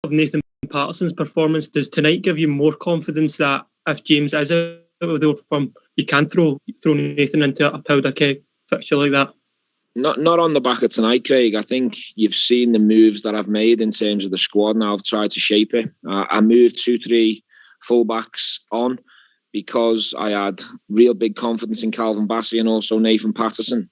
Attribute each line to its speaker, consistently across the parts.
Speaker 1: of Nathan Patterson's performance, does tonight give you more confidence that if James is out of the form, you can throw Nathan into a powder keg fixture like that?
Speaker 2: Not on the back of tonight, Craig. I think you've seen the moves that I've made in terms of the squad. Now I've tried to shape it. I moved 2-3 fullbacks on because I had real big confidence in Calvin Bassey and also Nathan Patterson.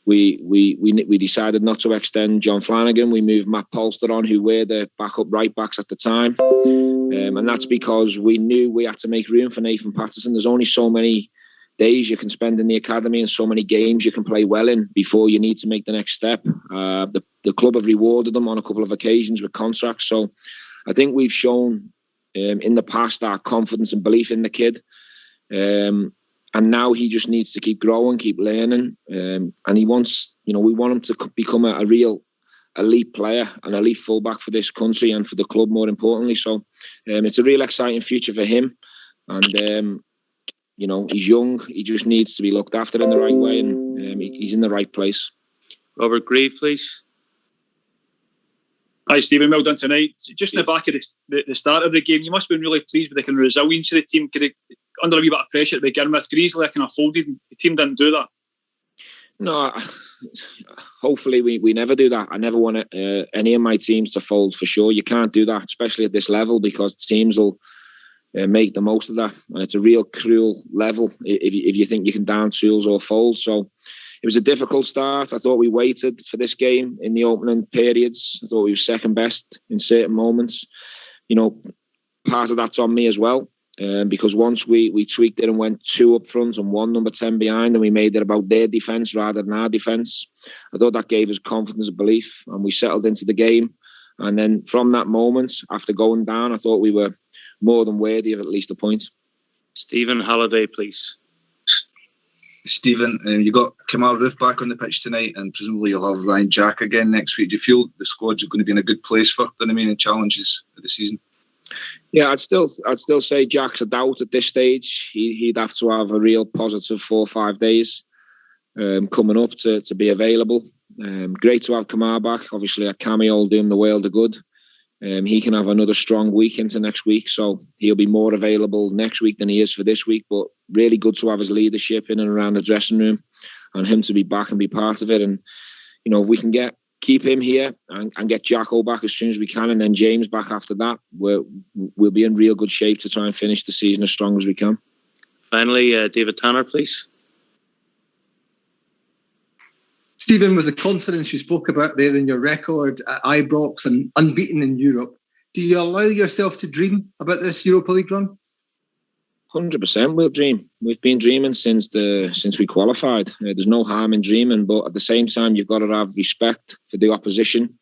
Speaker 2: We decided not to extend John Flanagan. We moved Matt Polster on, who were the backup right backs at the time, and that's because we knew we had to make room for Nathan Patterson. There's only so many days you can spend in the academy and so many games you can play well in before you need to make the next step. The club have rewarded them on a couple of occasions with contracts, so I think we've shown in the past our confidence and belief in the kid, and now he just needs to keep growing, keep learning, and he wants, we want him to become a real elite player, an elite fullback for this country and for the club, more importantly. So it's a real exciting future for him, and he's young. He just needs to be looked after in the right way, and he's in the right place.
Speaker 3: Robert Grieve, please.
Speaker 4: Hi, Stephen. Well done tonight. Just in the back of the start of the game, you must have been really pleased with the kind of resilience of the team. Under a wee bit of pressure to begin with, could easily kind of folded, and the team didn't do that.
Speaker 2: No, hopefully we never do that. I never want any of my teams to fold, for sure. You can't do that, especially at this level, because teams will make the most of that, and it's a real cruel level if you think you can down tools or fold. So it was a difficult start. I thought we waited for this game in the opening periods. I thought we were second best in certain moments. Part of that's on me as well, because once we tweaked it and went 2 up front and 1 number 10 behind, and we made it about their defence rather than our defence, I thought that gave us confidence and belief, and we settled into the game. And then from that moment, after going down, I thought we were more than worthy of at least a point.
Speaker 3: Stephen Halliday, please.
Speaker 5: Stephen, you got Kamal Roof back on the pitch tonight, and presumably you'll have Ryan Jack again next week. Do you feel the squad's going to be in a good place for the remaining challenges of the season?
Speaker 2: Yeah, I'd still say Jack's a doubt at this stage. He'd have to have a real positive 4 or 5 days coming up to be available. Great to have Kamar back. Obviously, a cameo will do him the world of good. He can have another strong week into next week, so he'll be more available next week than he is for this week. But really good to have his leadership in and around the dressing room, and him to be back and be part of it. And if we can keep him here and get Jacko back as soon as we can, and then James back after that, we'll be in real good shape to try and finish the season as strong as we can.
Speaker 3: Finally, David Tanner, please.
Speaker 6: Stephen, with the confidence you spoke about there in your record at Ibrox and unbeaten in Europe, do you allow yourself to dream about this Europa League run?
Speaker 2: 100% we'll dream. We've been dreaming since we qualified. There's no harm in dreaming, but at the same time, you've got to have respect for the opposition.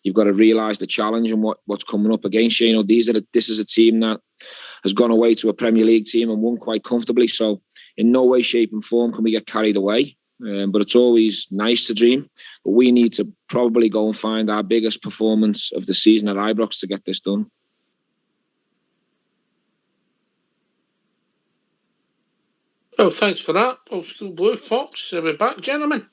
Speaker 2: You've got to realise the challenge and what's coming up against you. This is a team that has gone away to a Premier League team and won quite comfortably. So in no way, shape and form can we get carried away. But it's always nice to dream. But we need to probably go and find our biggest performance of the season at Ibrox to get this done.
Speaker 7: Well, thanks for that. Old School Blue. Fox, are we back, gentlemen?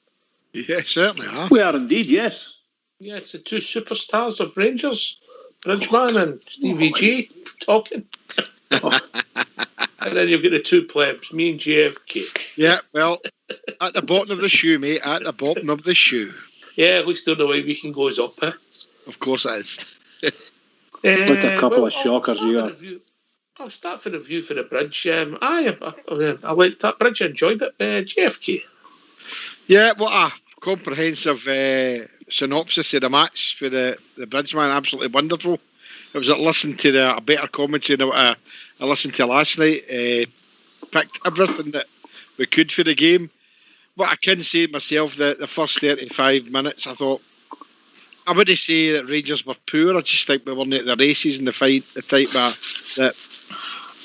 Speaker 8: Yeah, certainly are.
Speaker 9: We are indeed, yes.
Speaker 7: Yeah, it's the 2 superstars of Rangers, Bridgman and Stevie G, talking. And then you've got the 2 plebs, me and JFK.
Speaker 8: Yeah, well, at the bottom of the shoe, mate, at the bottom of the shoe.
Speaker 7: Yeah, at least the way we can goes up, eh?
Speaker 8: Of course it is.
Speaker 9: Like a couple of shockers, you are.
Speaker 7: I'll start for the view for the bridge. I liked that bridge, I enjoyed it. JFK.
Speaker 8: Yeah, what a comprehensive synopsis of the match for the Bridgeman. Absolutely wonderful. It was listening to a better commentary than what I listened to last night. Picked everything that we could for the game. What I can say myself, the first 35 minutes, I thought, I wouldn't say that Rangers were poor. I just think we weren't at the races in the fight, the type that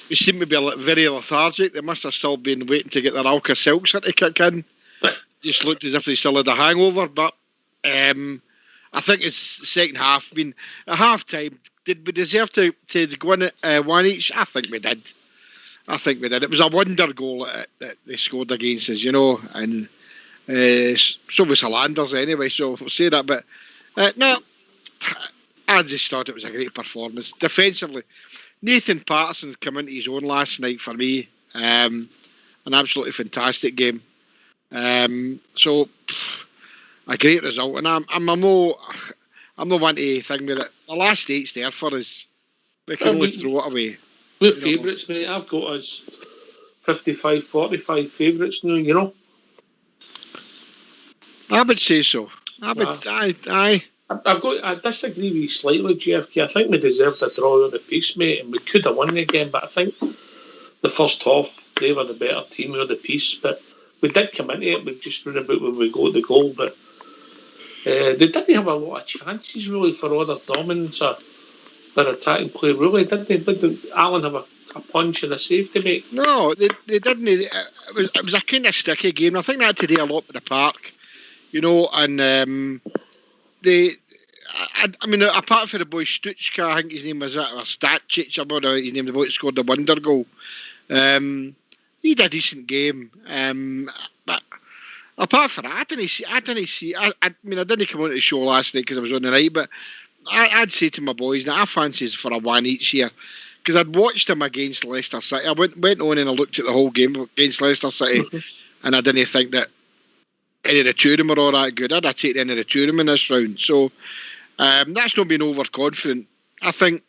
Speaker 8: we seemed to be very lethargic. They must have still been waiting to get their Alka-Seltzer to kick in. Just looked as if they still had a hangover. But I think it's the second half. I mean, at half time, did we deserve to go in at 1 each? I think we did. It was a wonder goal that they scored against us, and so was Hilanders anyway, so we'll say that. But no, I just thought it was a great performance. Defensively, Nathan Patterson's come into his own last night for me. An absolutely fantastic game. So a great result, and I'm no one to think with it. The last eight's there for us. We can only throw it away.
Speaker 7: We're favourites, mate. I've got us 55-45 favourites now. You know.
Speaker 8: I would say so. I
Speaker 7: disagree with you slightly, GFK. I think we deserved a draw on the piece, mate, and we could have won the game. But I think the first half they were the better team of the piece. But we did come into it. We just run about when we got the goal, but they didn't have a lot of chances really for other dominance or their attacking play. Really, did they? Did Alan have a punch and a save to make?
Speaker 8: No, they didn't. It was a kind of sticky game. I think that today a lot with the park, you know, and I mean, apart from the boy Stuchka, I think his name was that, or Stacic, I don't know his name, the boy who scored the wonder goal. He had a decent game. But apart from that, I didn't see. I mean, I didn't come on to the show last night because I was on the night, but I'd say to my boys that I fancy us for a one each here. Because I'd watched them against Leicester City. I went on and I looked at the whole game against Leicester City, and I didn't think that any of the two of them were all that good. I'd have taken any of the two of them in this round. So that's not being overconfident. I think,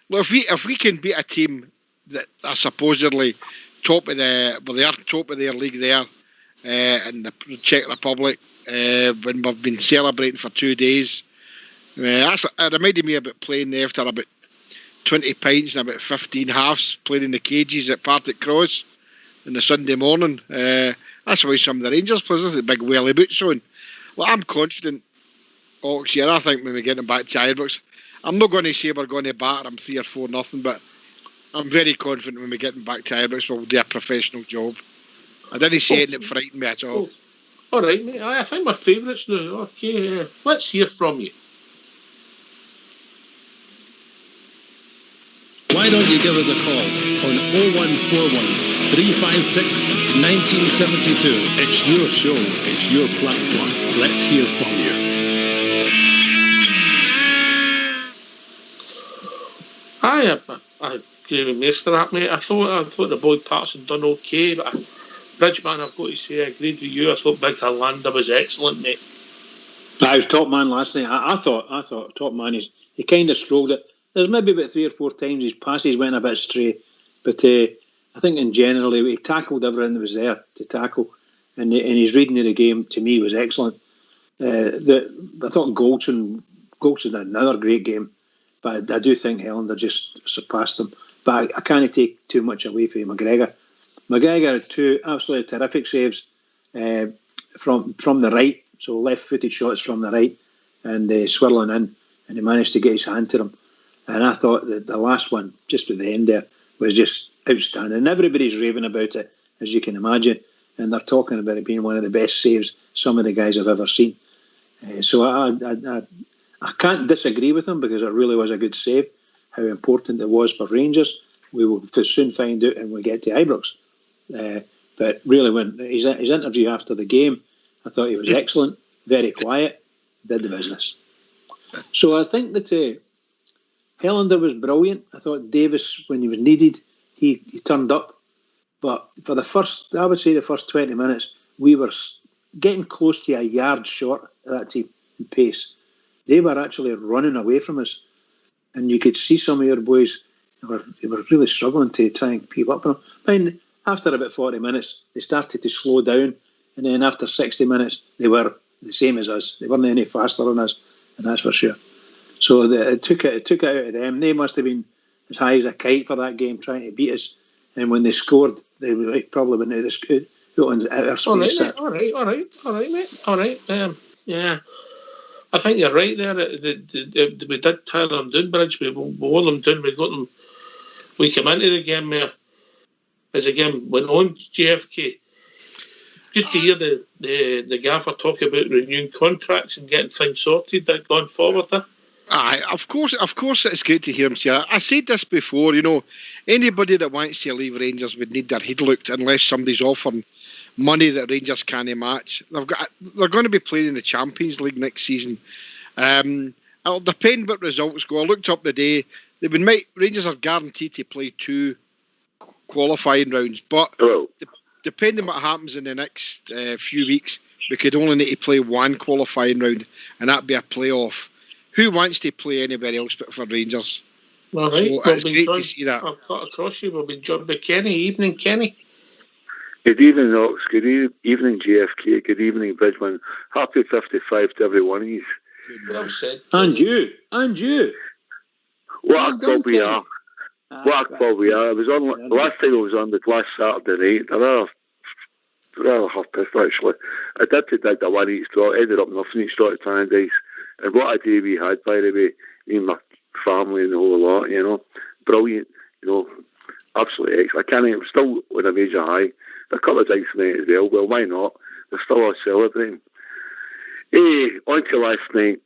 Speaker 8: look, if we can beat a team that are supposedly top of their league there in the Czech Republic, when we've been celebrating for 2 days, it reminded me about playing there after about 20 pints and about 15 halves playing in the cages at Partick Cross on the Sunday morning. That's why some of the Rangers players have the big welly boots on. Well, I'm confident, Ox, here. I think when we get them back to Ibrox, I'm not going to say we're going to batter them 3 or 4-0, but I'm very confident when we get them back to Ibrox, we'll do a professional job. I didn't say anything that frightened me at all.
Speaker 7: All right, mate. I think my favourites now. Okay, let's hear from you.
Speaker 10: Why don't you give us a call on 0141 356 1972. It's your show, it's your platform. Let's hear from you.
Speaker 7: I agree with most of that, mate. I thought the boy Patterson done okay, but Bridgeman, I've got to say, I agreed with you. I thought Big Harlander was excellent, mate.
Speaker 9: I was top man last night. I thought top man. He kind of strolled it. There's maybe about 3 or 4 times his passes went a bit stray, but I think in general he tackled everything that was there to tackle, and his reading of the game to me was excellent. I thought Goldson had another great game, but I do think Helander just surpassed him. But I can't take too much away from McGregor. McGregor had 2 absolutely terrific saves from the right, so left-footed shots from the right, and swirling in, and he managed to get his hand to them. And I thought that the last one, just at the end there, was just outstanding. And everybody's raving about it, as you can imagine. And they're talking about it being one of the best saves some of the guys have ever seen. So I can't disagree with him because it really was a good save. How important it was for Rangers, we will soon find out when we get to Ibrox. But really, when his interview after the game, I thought he was excellent, very quiet, did the business. So I think that Helander was brilliant. I thought Davis, when he was needed, he turned up. But for I would say the first 20 minutes, we were getting close to a yard short of that team in pace. They were actually running away from us. And you could see some of your boys, they were really struggling to try and keep up with them. I mean, after about 40 minutes, they started to slow down. And then after 60 minutes, they were the same as us. They weren't any faster than us, and that's for sure. So it took it out of them. They must have been as high as a kite for that game, trying to beat us. And when they scored, they probably went out of the outer space.
Speaker 7: All right, mate. All right. Yeah, I think you're right there. We did tie them down, Bridge. We wore them down. We got them. We came into the game there as the game went on. GFK. Good to hear the gaffer talk about renewing contracts and getting things sorted that going forward there.
Speaker 8: Aye, of course, it's great to hear him say that. I said this before, anybody that wants to leave Rangers would need their head looked unless somebody's offering money that Rangers can't match. They're going to be playing in the Champions League next season. it'll depend what results go. I looked up the day. Rangers are guaranteed to play 2 qualifying rounds, but depending what happens in the next few weeks, we could only need to play 1 qualifying round, and that'd be a playoff. Who wants to play anybody else but for Rangers?
Speaker 7: All right.
Speaker 8: So it's great to see that.
Speaker 7: I'll cut across you. We'll be joined by Kenny. Evening, Kenny.
Speaker 11: Good evening, Ox. Good evening, GFK. Good evening, Bridgman. Happy 55 to every one of you.
Speaker 7: Well said.
Speaker 9: And you.
Speaker 11: What a club we are. What a club we are. I was on last time I was on the last Saturday night. Rather half pissed actually. I did predict a 1 each draw. Ended up nothing each draw at Tannadice. And what a day we had, by the way. Me and my family and the whole lot, you know. Brilliant, you know. Absolutely excellent. I'm still on a major high. A couple of drinks tonight as well. Well, why not? They're still all celebrating. On to last night.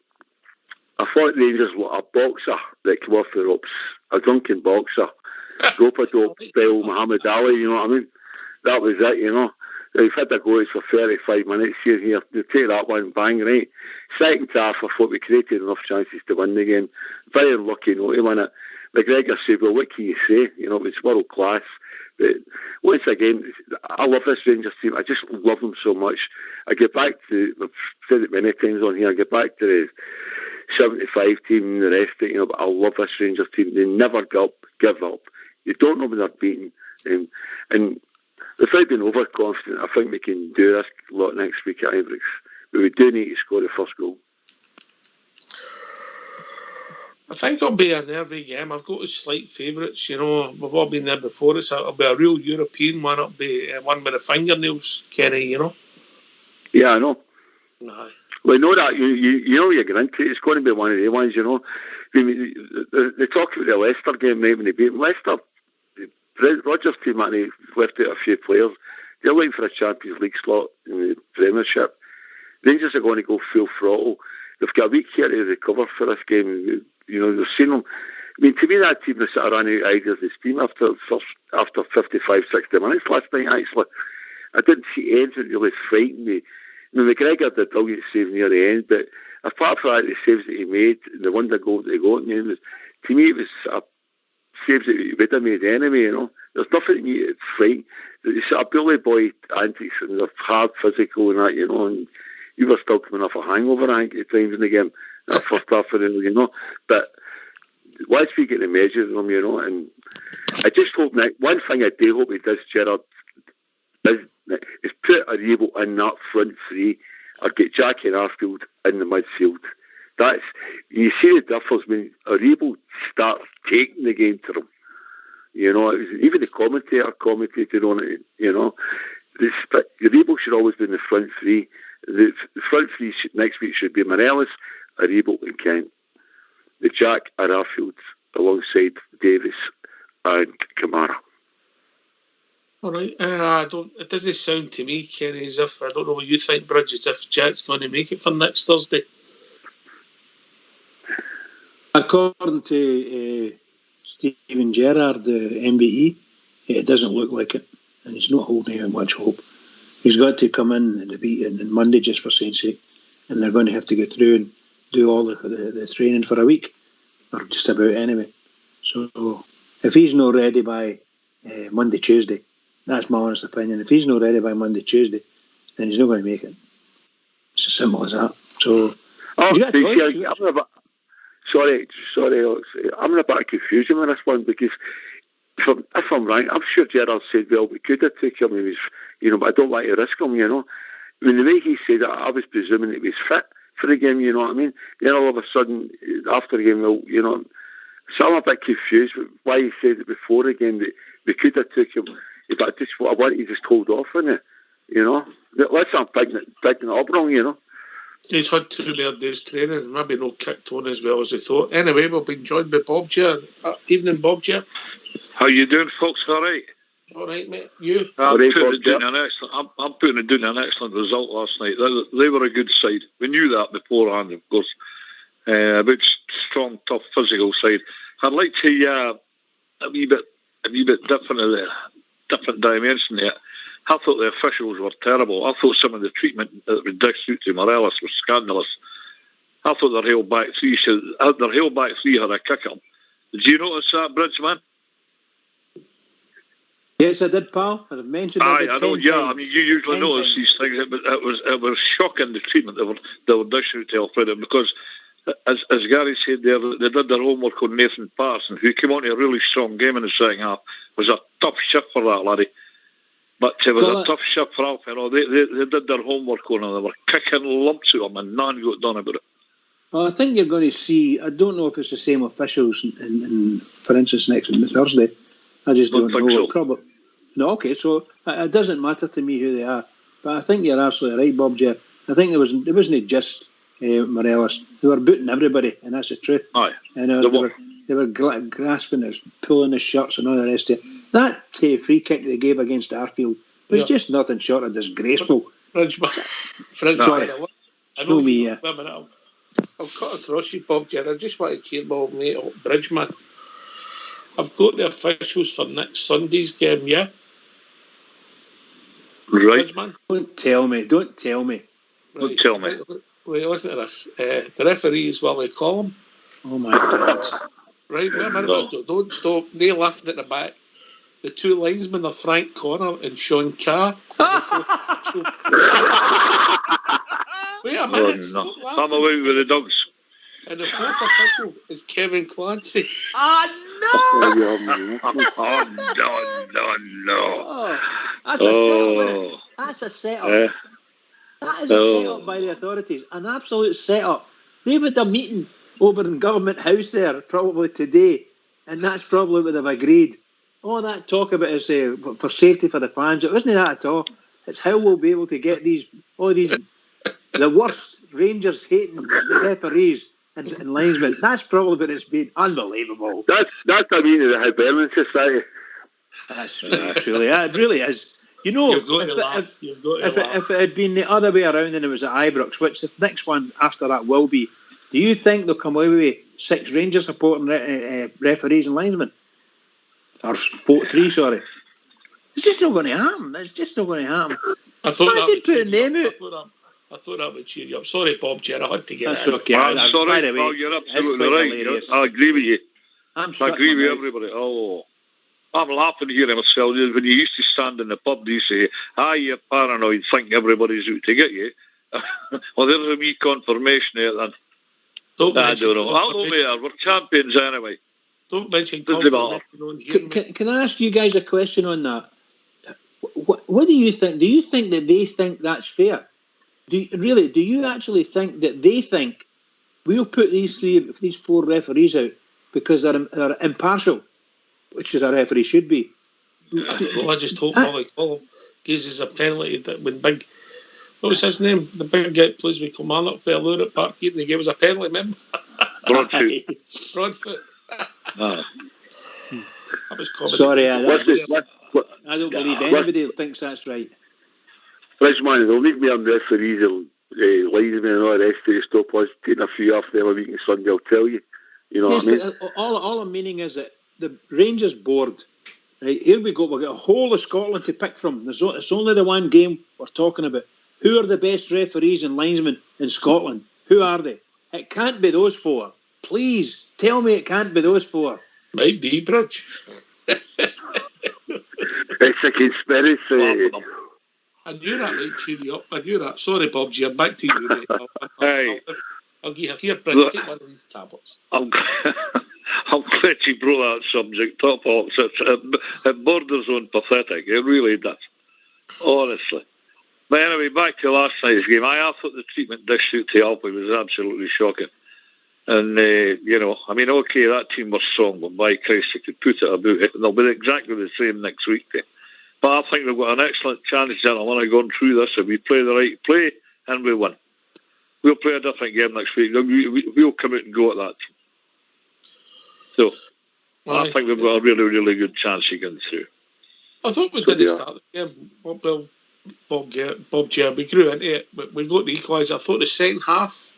Speaker 11: I thought Rangers were a boxer that came off the ropes. A drunken boxer. Rope-a-dope style Muhammad Ali, you know what I mean? That was it, you know. They've had their goals for 35 minutes here. They take that one, bang, right? Second half, I thought we created enough chances to win the game. Very unlucky, to win it. McGregor said, well, what can you say? You know, it was world class. But once again, I love this Rangers team. I just love them so much. I get back to, I've said it many times on here, I get back to the 75 team and the rest of it, you know, but I love this Rangers team. They never give up. You don't know when they're beaten. And without being overconfident, I think we can do this a lot next week at Ibrox. But we do need to score the first goal.
Speaker 7: I think it'll be a nervy game. I've got slight favourites, you know. We've all been there before. It'll be a real European one. It'll be one with the fingernails, Kenny, you know.
Speaker 11: Yeah, I know.
Speaker 7: Aye.
Speaker 11: Well, I know that. You know you're going into it. It's going to be one of the ones, you know. They talk about the Leicester game, right, when they beat them. Leicester, Rodgers' team, they left out a few players. They're looking for a Champions League slot in the Premiership. Rangers are going to go full throttle. They've got a week here to recover for this game. You know, they've seen them. I mean, to me, that team has sort of run out of ideas this team after 55, 60 minutes last night, actually. I didn't see anything really frighten me. You know, McGregor did a brilliant save near the end, but apart from that, the saves that he made, the one that goal that he got in the end, to me, it was sort of saves that he would have made anyway, you know. There's nothing in me that's frightened. It's sort of bully boy antics and they're hard physical and that, you know, and you were still coming off a hangover, I think, at times in the game. That first half of it, you know. But once we get the measure of them, you know, and I just hope that one thing I do hope he does, Gerard, is put Aribo in that front three or get Jackie and Arfield in the midfield. That's, you see the difference when Aribo starts taking the game to them. You know, even the commentator commentated on it, you know. Aribo should always be in the front three. The front three next week should be Morelos, Aribo and Kent. The Jack and Arfield alongside Davis and Kamara.
Speaker 7: All right. It doesn't sound to me, Kenny, as if, I don't know what you think, Bridget, if Jack's going to make it for next Thursday.
Speaker 9: According to Stephen Gerrard, the MBE, it doesn't look like it, and he's not holding out much hope. He's got to come in and beat it on Monday just for saints' sake, and they're going to have to go through and do all the training for a week, or just about anyway. So if he's not ready by Monday, Tuesday, that's my honest opinion. If he's not ready by Monday, Tuesday, then he's not going to make it. It's as simple as that. So you got a choice.
Speaker 11: Sorry, I'm in a bit of confusion with this one because if I'm right, I'm sure Gerrard said, well, we could have taken him, he was, you know, but I don't like to risk him, you know. I mean, the way he said it, I was presuming he was fit for the game, you know what I mean? Then all of a sudden, after the game, well, you know, so I'm a bit confused with why he said it before the game that we could have taken him, but I want to just hold off on it, you know. Let's not picking it up wrong, you know.
Speaker 7: He's had 2 more days training, maybe not kicked on as well as he thought. Anyway, we've been joined by Bob here. Evening, Bob here.
Speaker 12: How you doing, folks? All right?
Speaker 7: All right, mate. You?
Speaker 12: I'm putting it down an excellent result last night. They were a good side. We knew that beforehand, of course. A bit strong, tough, physical side. I'd like to a wee bit different dimension there. I thought the officials were terrible. I thought some of the treatment that was dished out to Morelos was scandalous. I thought their held back three had a kick on. Did you notice that, Bridgeman?
Speaker 9: Yes, I did, pal. As I've mentioned,
Speaker 12: I know. Yeah,
Speaker 9: times.
Speaker 12: I mean, you usually notice these things. It was shocking, the treatment they were dishing out to Alfredo, because, as Gary said there, they did their homework on Nathan Patterson, who came on to a really strong game in the second half. It was a tough shift for that laddie. But it was a tough shift for Alf. You know, they did their homework on him. They were kicking lumps at him, and none got done about it.
Speaker 9: Well, I think you're going to see. I don't know if it's the same officials in for instance, next Thursday. I just don't know.
Speaker 12: So.
Speaker 9: Probably. No, okay. So it doesn't matter to me who they are. But I think you're absolutely right, Bob J. I think it wasn't just Morelos. They were booting everybody, and that's the truth.
Speaker 12: Aye.
Speaker 9: And they were grasping us, pulling the shirts and all the rest of it. That free kick they gave against Arfield was just nothing short of disgraceful.
Speaker 7: Bridgeman.
Speaker 9: Sorry.
Speaker 7: I know me. I'll cut across you, Bob J. I just want to cheer my old mate up, Bridgeman. I've got the officials for next Sunday's game, yeah?
Speaker 12: Right.
Speaker 7: Bridgeman?
Speaker 9: Don't tell me.
Speaker 7: Right.
Speaker 12: Don't tell me.
Speaker 7: Wait, listen to this. The referee is Willie Collum.
Speaker 9: Oh, my God.
Speaker 7: Right, wait a minute. Don't stop. They're laughing at the back. The two linesmen are Frank Connor and Sean Carr. Wait a minute.
Speaker 12: No. I'm away with the dogs.
Speaker 7: And the fourth official is Kevin Clancy.
Speaker 9: No!
Speaker 12: No.
Speaker 9: That's a setup. That's a setup. That is a setup by the authorities. An absolute setup. They would have a meeting over in Government House there probably today, and that's probably what they've agreed. All that talk about is for safety for the fans. It wasn't that at all. It's how we'll be able to get the worst Rangers hating the referees and linesmen. That's probably what it's been. Unbelievable.
Speaker 11: That's I mean of the Hibernian Society.
Speaker 9: That's truly, it really is. You know, if it had been the other way around and it was at Ibrox, which the next one after that will be, do you think they'll come away with 6 Rangers supporting referees and linesmen? Or 3, sorry. It's just not going to happen. It's just not going to happen.
Speaker 7: I thought
Speaker 9: that putting them out.
Speaker 7: I thought that would cheer you up. Sorry, Bob J. I had to get
Speaker 9: That's
Speaker 7: it.
Speaker 9: Okay.
Speaker 12: I'm sorry,
Speaker 9: by the way,
Speaker 12: Paul, you're absolutely right.
Speaker 9: hilarious.
Speaker 12: I agree with you.
Speaker 9: I
Speaker 12: agree with everybody. Oh, I'm laughing here myself. When you used to stand in the pub, you say, you're paranoid, think everybody's out to get you. Well, there's a wee confirmation there then. I don't know. I don't matter. We're champions anyway.
Speaker 7: Don't mention
Speaker 9: confirmation. Can I ask you guys a question on that? What do you think? Do you think that they think that's fair? Do you actually think that they think we'll put these 4 referees out because they're impartial, which is a referee should be?
Speaker 7: Well, I just hope Molly Collum gives us a penalty that when big. What was his name? The big guy plays with Kilmarnock fell out at Parkhead and he gave us a penalty, remember? Broadfoot. That was comedy.
Speaker 9: Sorry, I don't believe anybody thinks that's right.
Speaker 11: Bridgeman, they'll need me on referees and linesmen and all the rest of the stop us taking a few off them a week on Sunday, I'll tell you. You know what I mean?
Speaker 9: All I'm meaning is that the Rangers board, right, here we go, we've got a whole of Scotland to pick from. It's only the one game we're talking about. Who are the best referees and linesmen in Scotland? Who are they? It can't be those 4. Please, tell me it can't be those 4.
Speaker 7: Might be, Bridge.
Speaker 11: It's a conspiracy.
Speaker 7: I knew that might cheer you up. I knew that. Sorry, Bob G. I'm back to you, mate. I'll give you here, Bridge. Take one of these tablets.
Speaker 12: I'm glad you brought that subject up, Hawks. It borders on pathetic. It really does. Honestly. But anyway, back to last night's game. I thought the treatment dished out to Alfie was absolutely shocking. And, okay, that team was strong, but by Christ, they could put it about it. And they'll be exactly the same next week. But I think they've got an excellent chance, gentlemen, of going through this. If we play the right play and we win, we'll play a different game next week. We'll come out and go at that team. So, I think we've got a really, really good chance of getting through.
Speaker 7: I thought we didn't start the game. Bob J. We grew into it, but we got the equaliser. I thought the second half,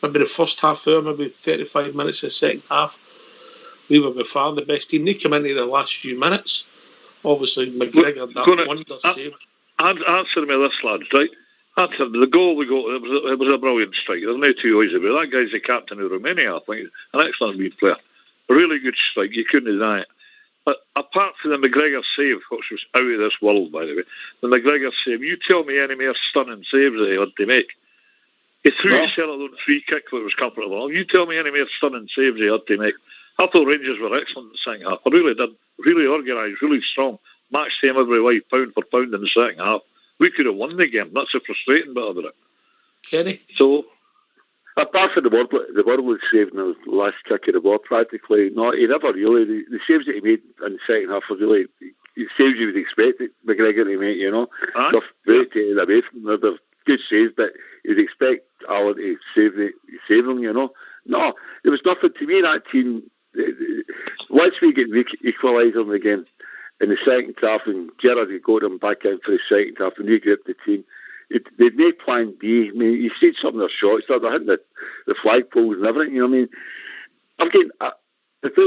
Speaker 7: maybe the first half hour, maybe 35 minutes of the second half, we were by far the best team. They come into the last few minutes. Obviously, McGregor, that wonder save.
Speaker 12: Answer me this, lads, right? That's the goal we got. It was a brilliant strike. There's no two ways about it. That guy's the captain of Romania, I think. An excellent wee player. A really good strike. You couldn't deny it. But apart from the McGregor save, which was out of this world, by the way, the McGregor save, you tell me any more stunning saves that he had to make. He threw a Sutherland free kick that was comfortable. You tell me any more stunning saves he had to make. I thought Rangers were excellent in the second half. I really did. Really organised, really strong. Matched them every way, pound for pound in the second half. We could have won the game. That's the frustrating bit about it.
Speaker 7: Kenny?
Speaker 11: So, apart from the Wardwood save in the last kick of the ball, practically, no, he never really, the saves that he made in the second half were really, the saves you would expect McGregor to make, you know. Stuff very taken away from them. They're good saves, but you'd expect Alan to save them, you know. No, there was nothing to me, that team. Once we get equalised them again in the second half, and Gerrard had got them back in for the second half and regrouped the team, they'd made plan B. I mean, you see some of their shots, they're hitting the flagpoles and everything, you know what I mean? I'm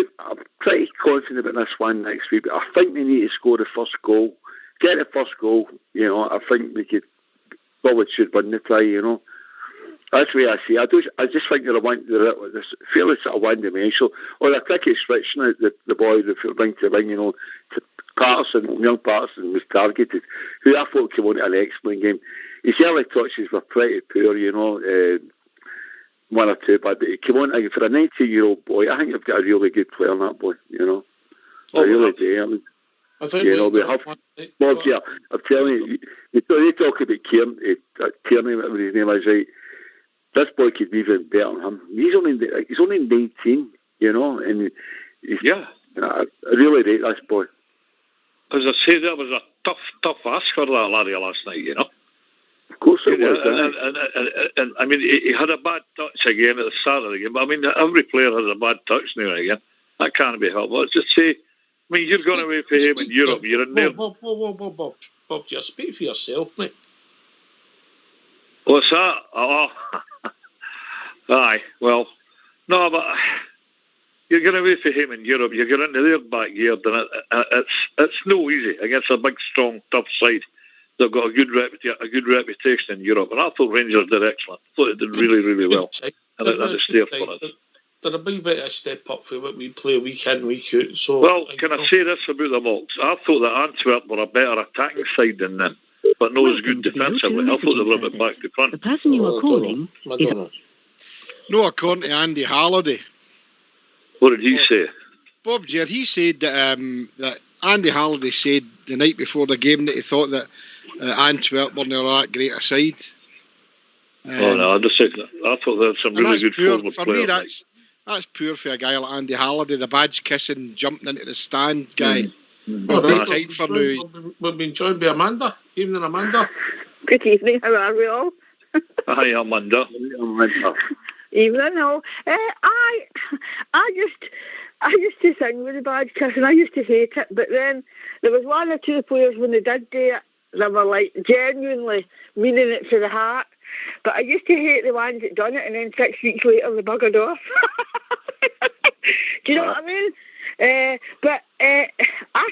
Speaker 11: pretty confident about this one next week, but I think they need to score the first goal. Get the first goal, you know, I think we could, should win the tie, you know. That's the way I see it. I just think they're fairly sort of one-dimensional. Or the cricket switching out the boy from ring to ring, you know, to Patterson, young Patterson was targeted, who I thought came on to an excellent game. His early touches were pretty poor, you know, one or two, but he came on for a 19-year-old boy. I think they've got a really good player in that boy, you know. I really do. I mean, you know, we have Bob here. I'm telling you, they talk about Kearney, whatever his name is, right? This boy could be even better than him. He's only 19, you know, and I really rate this boy.
Speaker 12: As I say, that was a tough ask for that laddie last night, you know.
Speaker 11: Of course it was.
Speaker 12: And I mean, he had a bad touch again at the start of the game. But I mean, every player has a bad touch now and again. That can't be helped. Let's just say, I mean, you're going away for him in Europe. You're in there.
Speaker 7: Bob, just speak for yourself, mate.
Speaker 12: What's that? Oh, aye. Well, no, but you're going away for him in Europe. You get into their backyard, and it's no easy against a big, strong, tough side. They've got a good reputation in Europe, and I thought Rangers did excellent. I thought they did really, really well, and it's there for us.
Speaker 7: They're a big bit of a step up for what we play week in, week out. So,
Speaker 12: well, can I say this about them all? I thought that Antwerp were a better attacking side than them, but not as good defensively. I thought they were a bit back to front.
Speaker 13: The person you are calling
Speaker 8: is... No, according to Andy Halliday.
Speaker 12: What did he say?
Speaker 8: Bob Jer, he said that Andy Halliday said the night before the game that he thought that Antwerp were not that great a side.
Speaker 12: No, I just said that. I thought they had some really good forward players.
Speaker 8: For me, that's poor for a guy like Andy Halliday, the badge kissing, jumping into the stand guy. Time for now.
Speaker 7: We've been joined by Amanda. Evening, Amanda.
Speaker 14: Good evening. How are we all?
Speaker 12: Hi, Amanda.
Speaker 14: Evening, all. I used to sing with the badge kissing. I used to hate it, but then there was one or two players when they did do it that were like genuinely meaning it for the heart. But I used to hate the ones that done it and then 6 weeks later they buggered off. Do you know what I mean? But I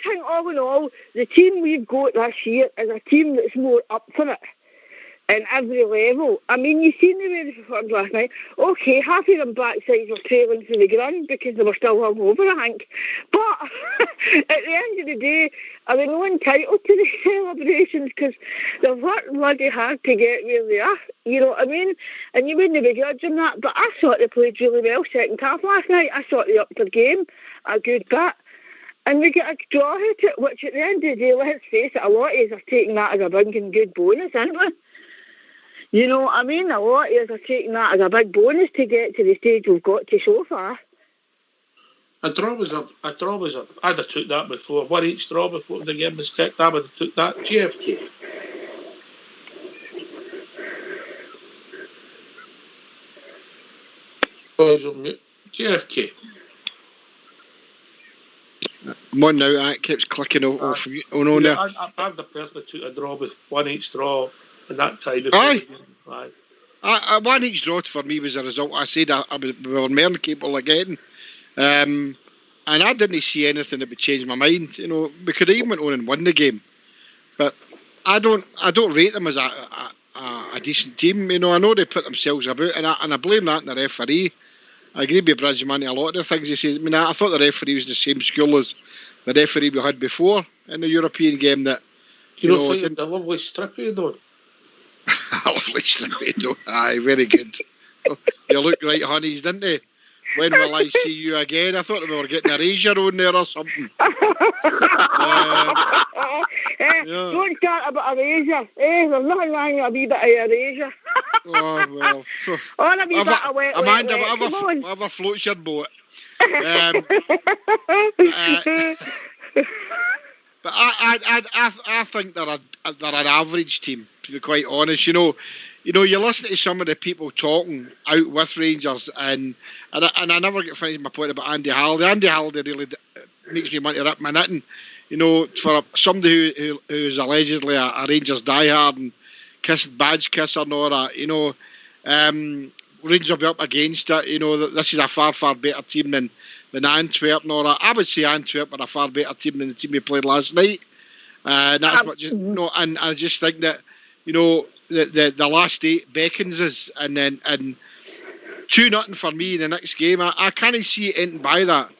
Speaker 14: think all in all, the team we've got this year is a team that's more up for it in every level. I mean, you seen the way they performed last night. Okay, half of them backsides were trailing to the ground because they were still hungover, I think. But at the end of the day, are they not entitled to the celebrations because they've worked bloody hard to get where they are? You know what I mean? And you wouldn't be judging that, but I thought they played really well second half last night. I thought they upped their game a good bit. And we get a draw at it, which at the end of the day, let's face it, a lot of us are taking that as a big and good bonus, aren't we? You know what I mean? A lot of us are taking that as a big bonus to get to the stage we've got to so far.
Speaker 7: A draw was I'd have took that before. 1 each draw before the game was kicked. I would have took that. GFK. GFK.
Speaker 8: I'm on now. It keeps clicking off. Oh no, no.
Speaker 7: I'm the person that took a draw with 1 each draw. And that time,
Speaker 8: aye. 1 each draw for me was a result. I said we were more than capable of getting, and I didn't see anything that would change my mind. You know, we could have even went on and won the game, but I don't rate them as a a decent team. You know, I know they put themselves about, and I blame that on the referee. I agree with Bridgman to a lot of the things he says. I mean, I thought the referee was the same school as the referee we had before in the European game. That
Speaker 7: you know, think the lovely strippy though.
Speaker 8: A lovely strippy though. Aye, very good. They look like honeys, didn't they? When will I see you again? I thought we were getting a razor on there or something.
Speaker 14: Don't start about a razor. There's nothing wrong with a wee bit of a razor.
Speaker 8: Oh, well.
Speaker 14: On a wee bit of wet,
Speaker 8: Amanda,
Speaker 14: wet.
Speaker 8: whatever floats your boat. But I think they're an average team, to be quite honest. You know, you listen to some of the people talking out with Rangers, and I never get finished my point about Andy Halliday. Andy Halliday really makes me want to rip my knitting. You know, for somebody who's allegedly a Rangers diehard and badge kisser and all that, you know, Rangers will be up against it. You know, this is a far, far better team than Antwerp and all that. I would say Antwerp are a far better team than the team we played last night. That's much, you know, and I just think that, you know, the last 8 beckons us, and 2-0 for me in the next game. I can't see it ending by that.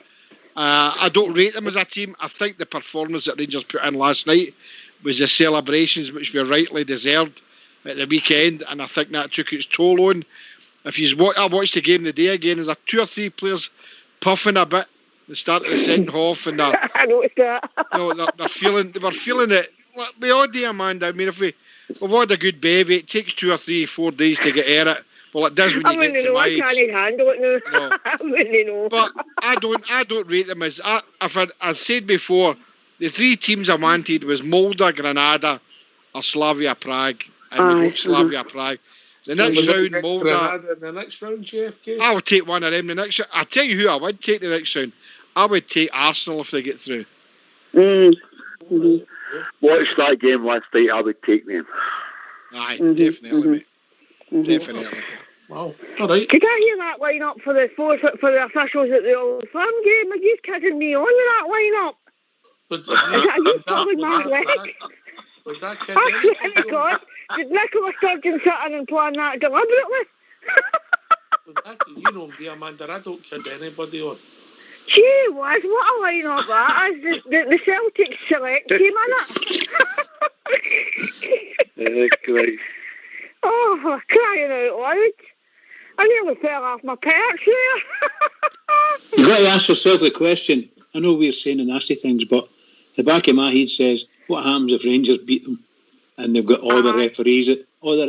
Speaker 8: I don't rate them as a team. I think the performance that Rangers put in last night was the celebrations which were rightly deserved at the weekend, and I think that took its toll on. If I watched the game the day again, there's 2 or 3 players puffing a bit at the start of the second half, and
Speaker 14: I noticed that.
Speaker 8: They were feeling it. We all do, Amanda. I mean, if we've had a good baby, it takes 2 or 3, 4 days to get at it. Well, it does when you get to my age.
Speaker 14: I can't handle it now. No. I wouldn't know.
Speaker 8: But I don't rate them as. As said before, the 3 teams I wanted was Molde, Granada, or Slavia Prague, and we got Slavia Prague. The next round, Molde.
Speaker 7: Granada in the next round, JFK.
Speaker 8: I would take one of them the next round. I tell you who I would take the next round. I would take Arsenal if they get through.
Speaker 11: Watch that game last night. I would take them.
Speaker 8: Aye, definitely, mate. Definitely.
Speaker 7: Wow. All right.
Speaker 14: Could I hear that line up for the officials at the Old Firm game? Are you kidding me on with that line up?
Speaker 7: Is
Speaker 14: that you pulling my leg?
Speaker 7: Was that kid
Speaker 14: I swear to God, did Nicola Sturgeon sit in and plan that deliberately?
Speaker 7: You know me, Amanda, I don't kid anybody on.
Speaker 14: Gee whiz, what a line up that is. The Celtic select team, innit?
Speaker 11: Great.
Speaker 14: Oh, crying out loud. I nearly fell off my perch there.
Speaker 9: You've got to ask yourself the question. I know we're saying the nasty things, but the back of my head says, what happens if Rangers beat them and they've got all the referees in the world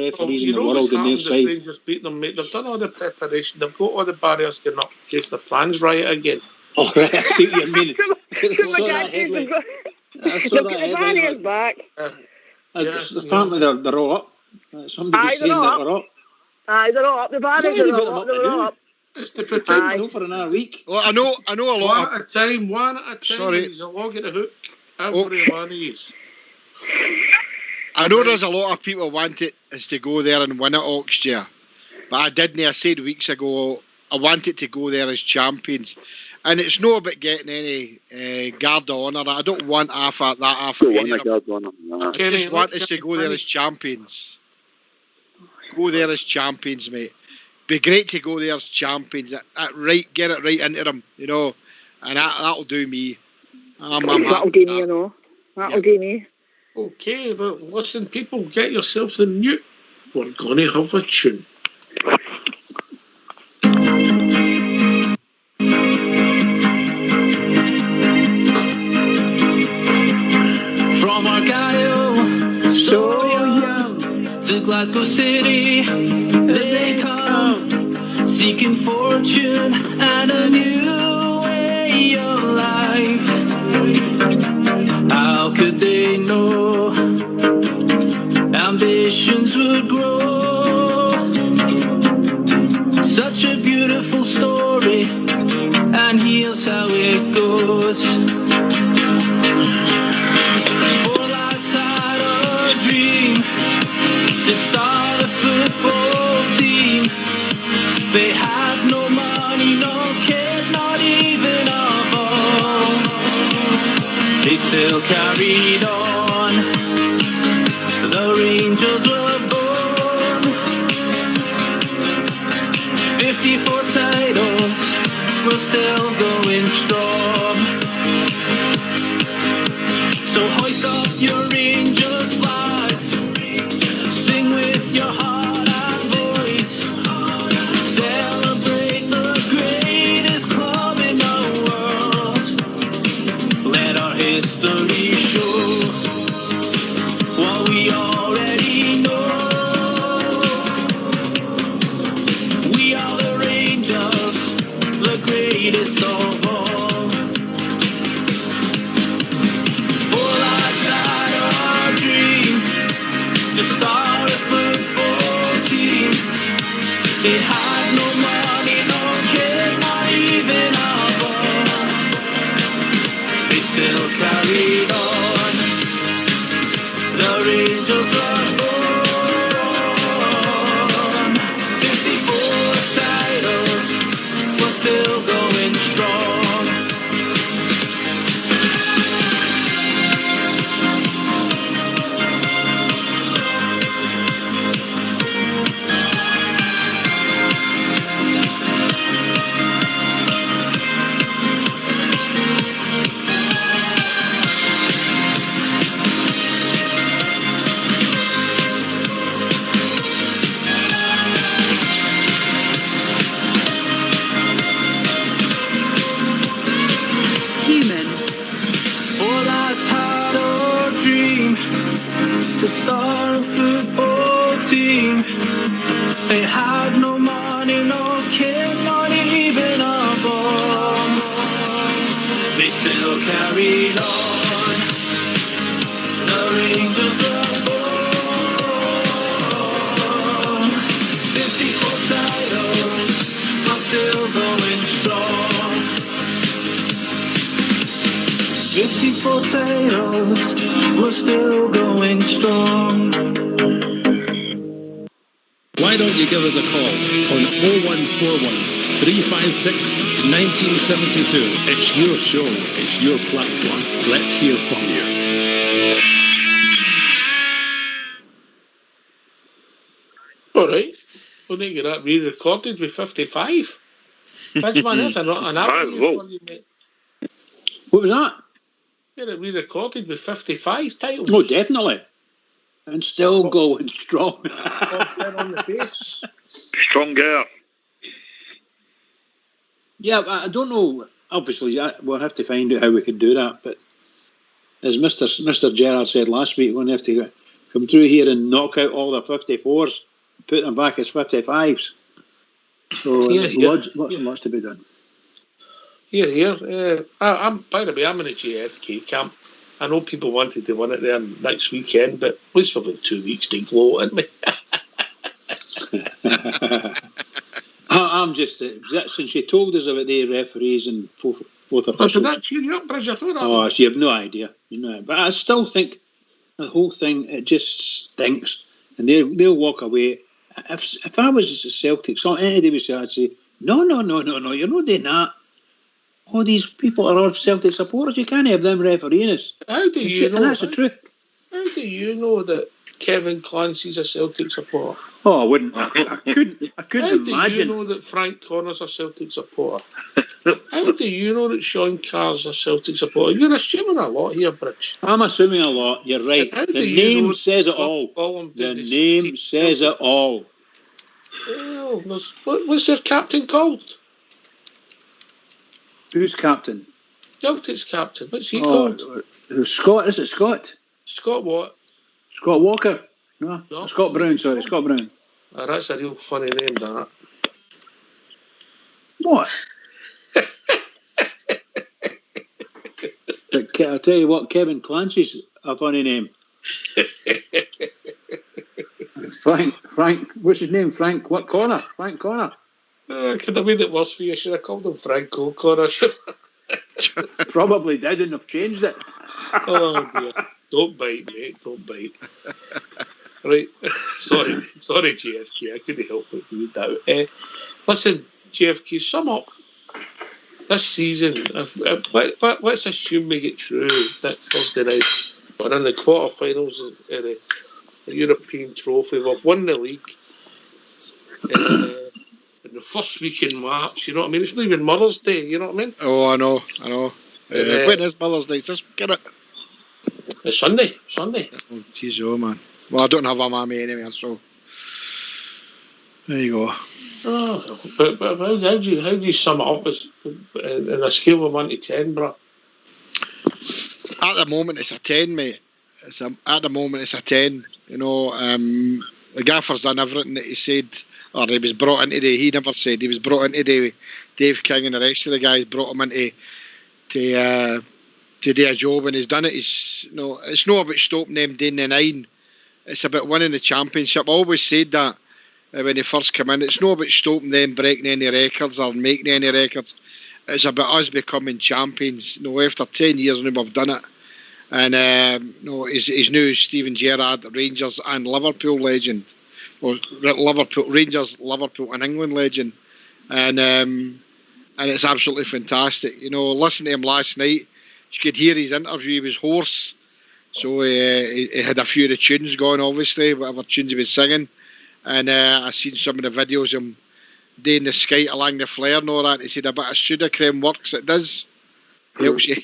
Speaker 9: on their side?
Speaker 7: Rangers beat them, mate. They've done all the preparation. They've got all the barriers getting up in case the fans riot again.
Speaker 9: Oh, right, I see what you mean.
Speaker 14: They've got the barriers back.
Speaker 9: Apparently they're all up. Somebody's saying that they're up.
Speaker 14: Aye, they're all up. The barriers are all up.
Speaker 7: It's to pretend
Speaker 9: for another week.
Speaker 8: Well, I know a lot.
Speaker 7: One at a time.
Speaker 8: Sorry.
Speaker 7: He's a log at the hook. Every one of these.
Speaker 8: I know there's a lot of people want it is to go there and win it next year, but I didn't. I said weeks ago I wanted to go there as champions, and it's not about getting any guard of honour. I don't want half of that. I just want us to go there as champions. Go there as champions, mate. Be great to go there as champions. Get it right into them, you know, and that'll do me.
Speaker 14: That'll do me, you know. That'll do me.
Speaker 7: Okay, but listen, people, get yourselves a mute. We're going to have a tune.
Speaker 13: From Argyle, so young, to Glasgow City, they come, seeking fortune and a new way of life. How could they know ambitions would grow? Such a beautiful story, and here's how it goes. For lives had a dream to start a football team. They had no money, no kid, not even a ball. They still carried on. The Rangers were born. we're still going strong. So hoist up your Rangers flags, sing with your heart and voice, celebrate the greatest club in the world. Let our history show what we already know. We are the Rangers, the greatest of all. For life had our dream to start a football team. It had no money, no kid, not even a ball. They still carried on. The Rangers are born. 54 titles, we're still going strong.
Speaker 15: Human.
Speaker 13: For that's had our dream to start a football team. They had no money, no kid, not even a ball. They still carried on. The Rangers are born. 54 titles, but still going strong. 54 titles, we're still going strong.
Speaker 10: Why don't you give us a call on 0141 356 1972? It's your show, it's your platform. Let's hear from you.
Speaker 7: All right. Well, they get that re-recorded with 55. That's man, that's an avenue for you, mate.
Speaker 9: What was that?
Speaker 7: Get it re-recorded with 55 titles.
Speaker 9: Oh, definitely. And still going strong.
Speaker 7: On the base.
Speaker 12: Stronger.
Speaker 9: Yeah, I don't know. Obviously, we'll have to find out how we can do that. But as Mr. Gerrard said last week, we're going to have to come through here and knock out all the 54s, put them back as 55s. So lots and lots to be done.
Speaker 7: Here. By the way, I'm in the JFK camp. I know people wanted to win it there next weekend, but at least for about 2 weeks to glow, isn't it?
Speaker 9: I'm just, since you told us about the referees and fourth officials.
Speaker 7: Did that cheer you up, Bridge? I thought that.
Speaker 9: Oh, you have no idea. But I still think the whole thing, it just stinks. And they'll walk away. If I was a Celtic, so anybody would say, I'd say, no, you're not doing that. All these people are all Celtic supporters. You can't have them refereeing us.
Speaker 7: How do you know?
Speaker 9: And that's the truth.
Speaker 7: How do you know that Kevin Clancy's a Celtic supporter?
Speaker 9: Oh, I wouldn't. I couldn't imagine.
Speaker 7: How do you know that Frank Connor's a Celtic supporter? How do you know that Sean Carr's a Celtic supporter? You're assuming a lot here, Bridge.
Speaker 9: I'm assuming a lot. You're right. The name says it all. The name says it all.
Speaker 7: Well, what's their captain called?
Speaker 9: Who's captain?
Speaker 7: Celtic's captain. What's he called?
Speaker 9: Scott. Is it Scott?
Speaker 7: Scott what?
Speaker 9: Scott Walker. No. Scott Brown. Sorry, Scott Brown.
Speaker 7: Oh, that's a real funny name, that.
Speaker 9: What? I'll tell you what, Kevin Clancy's a funny name. Frank, what's his name? Frank Connor.
Speaker 7: I could have made it worse for you. I should have called him Franco Connor.
Speaker 9: Probably did and have changed it.
Speaker 7: Oh dear. Don't bite, mate. Don't bite. Right. Sorry, JFK. I couldn't help but do that. Listen, JFK, sum up this season. Let's assume we get through that Thursday night. We're in the quarterfinals of the European Trophy. We've won the league. in the first week in March, you know what I mean? It's not even Mother's Day, you know what I mean?
Speaker 8: Oh, I know. When is Mother's Day? Just get it.
Speaker 7: It's Sunday.
Speaker 8: Oh, jeez, oh, man. Well, I don't have a mammy anyway, so there you go.
Speaker 7: Oh, but how do you sum it up in a scale of 1 to 10, bro?
Speaker 8: At the moment, it's a 10, mate. At the moment, it's a 10. You know, the gaffer's done everything that he said, or he was brought in today. He never said he was brought in today with Dave King and the rest of the guys brought him in to do a job, and he's done it. It's not about stopping them doing the 9. It's about winning the championship. I always said that when they first come in. It's not about stopping them breaking any records or making any records. It's about us becoming champions. After 10 years now we've done it. And he's now Steven Gerrard, Rangers and Liverpool legend. Or Rangers, Liverpool and England legend. And it's absolutely fantastic. Listening to him last night, you could hear his interview. He was hoarse. So he had a few of the tunes going, obviously, whatever tunes he was singing. And I seen some of the videos of him doing the skate along the flare and all that. He said a bit of Sudocrem works. It does. Helps you,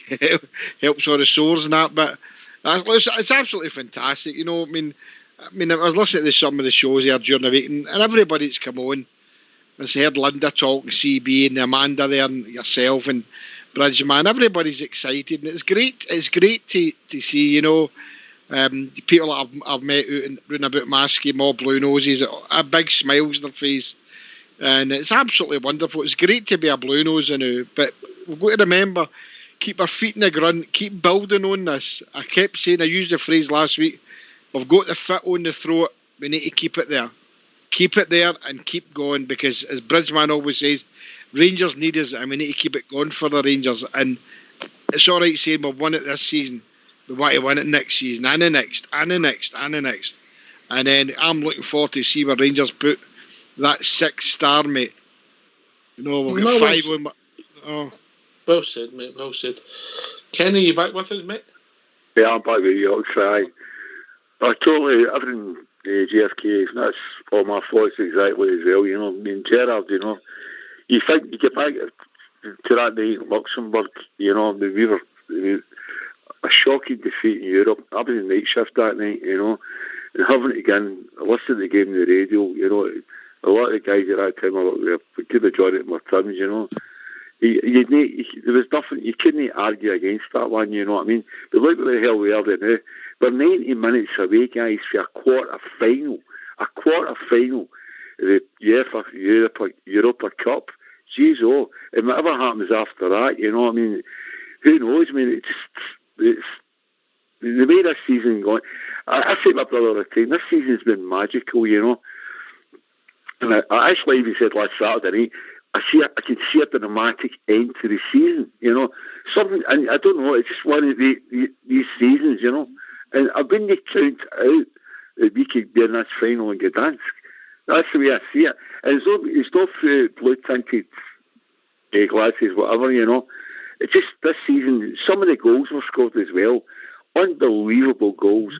Speaker 8: helps all the sores and that. But it's absolutely fantastic. I was listening to some of the shows here during the week, and everybody that's come on. I heard Linda talk, and CB and Amanda there, and yourself and Bridgeman. Everybody's excited, and it's great. It's great to see. The people that I've met out and round about Maskey, all blue noses, big smiles on their face, and it's absolutely wonderful. It's great to be a blue nose now, but we've got to remember, keep our feet in the ground, keep building on this. I kept saying, I used the phrase last week, we've got the foot on the throat. We need to keep it there. Keep it there and keep going, because as Bridgeman always says, Rangers need us and we need to keep it going for the Rangers. And it's all right saying we've won it this season. We want to win it next season and the next and the next and the next. And then I'm looking forward to see where Rangers put that 6-star, mate. We'll get 5 on. Oh.
Speaker 7: Well said, mate. Well said. Kenny, you back with us, mate?
Speaker 11: Yeah, I'm back with you. I'll try. I totally, everything JFK, that's all my thoughts exactly as well. Gerrard, you think you get back to that night in Luxembourg, we were a shocking defeat in Europe. I was in night shift that night, and having to go and listen to the game on the radio, a lot of the guys at that time were a good majority of them were Tims, there was nothing, you couldn't argue against that one, you know what I mean? But look what the hell we are there now. We're 90 minutes away, guys, for a quarter final of the Europa Cup. Jeez, and whatever happens after that, you know what I mean? Who knows? I mean, it's the way this season going. I say my brother all the time, this season's been magical, And I actually even said last Saturday night, I can see a dramatic end to the season, Something, and I don't know, it's just one of these seasons, And when you count out that we could be in this final in Gdansk, that's the way I see it. And it's not through blue-tinted glasses, whatever, It's just this season, some of the goals were scored as well. Unbelievable goals.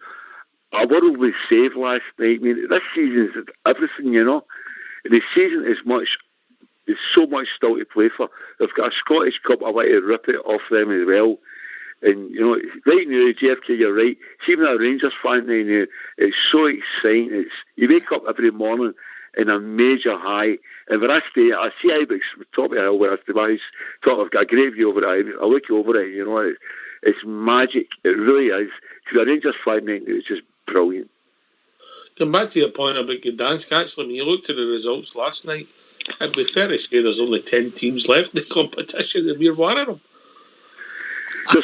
Speaker 11: A worldly save last night. I mean, this season's everything, The season is there's so much still to play for. They've got a Scottish Cup. I want to rip it off them as well. And, right now, JFK, you're right. See, when a Rangers fan now, it's so exciting. You wake up every morning in a major high. And when I see Ibix top of the hill where I stay my house, I've got a great view over it. I look over it, it's magic. It really is. To be a Rangers fan now, it's just brilliant.
Speaker 7: Come back to your point about Gdansk, actually, when you looked at the results last night, it'd be fair to say there's only 10 teams left in the competition, and we're one of them.
Speaker 11: The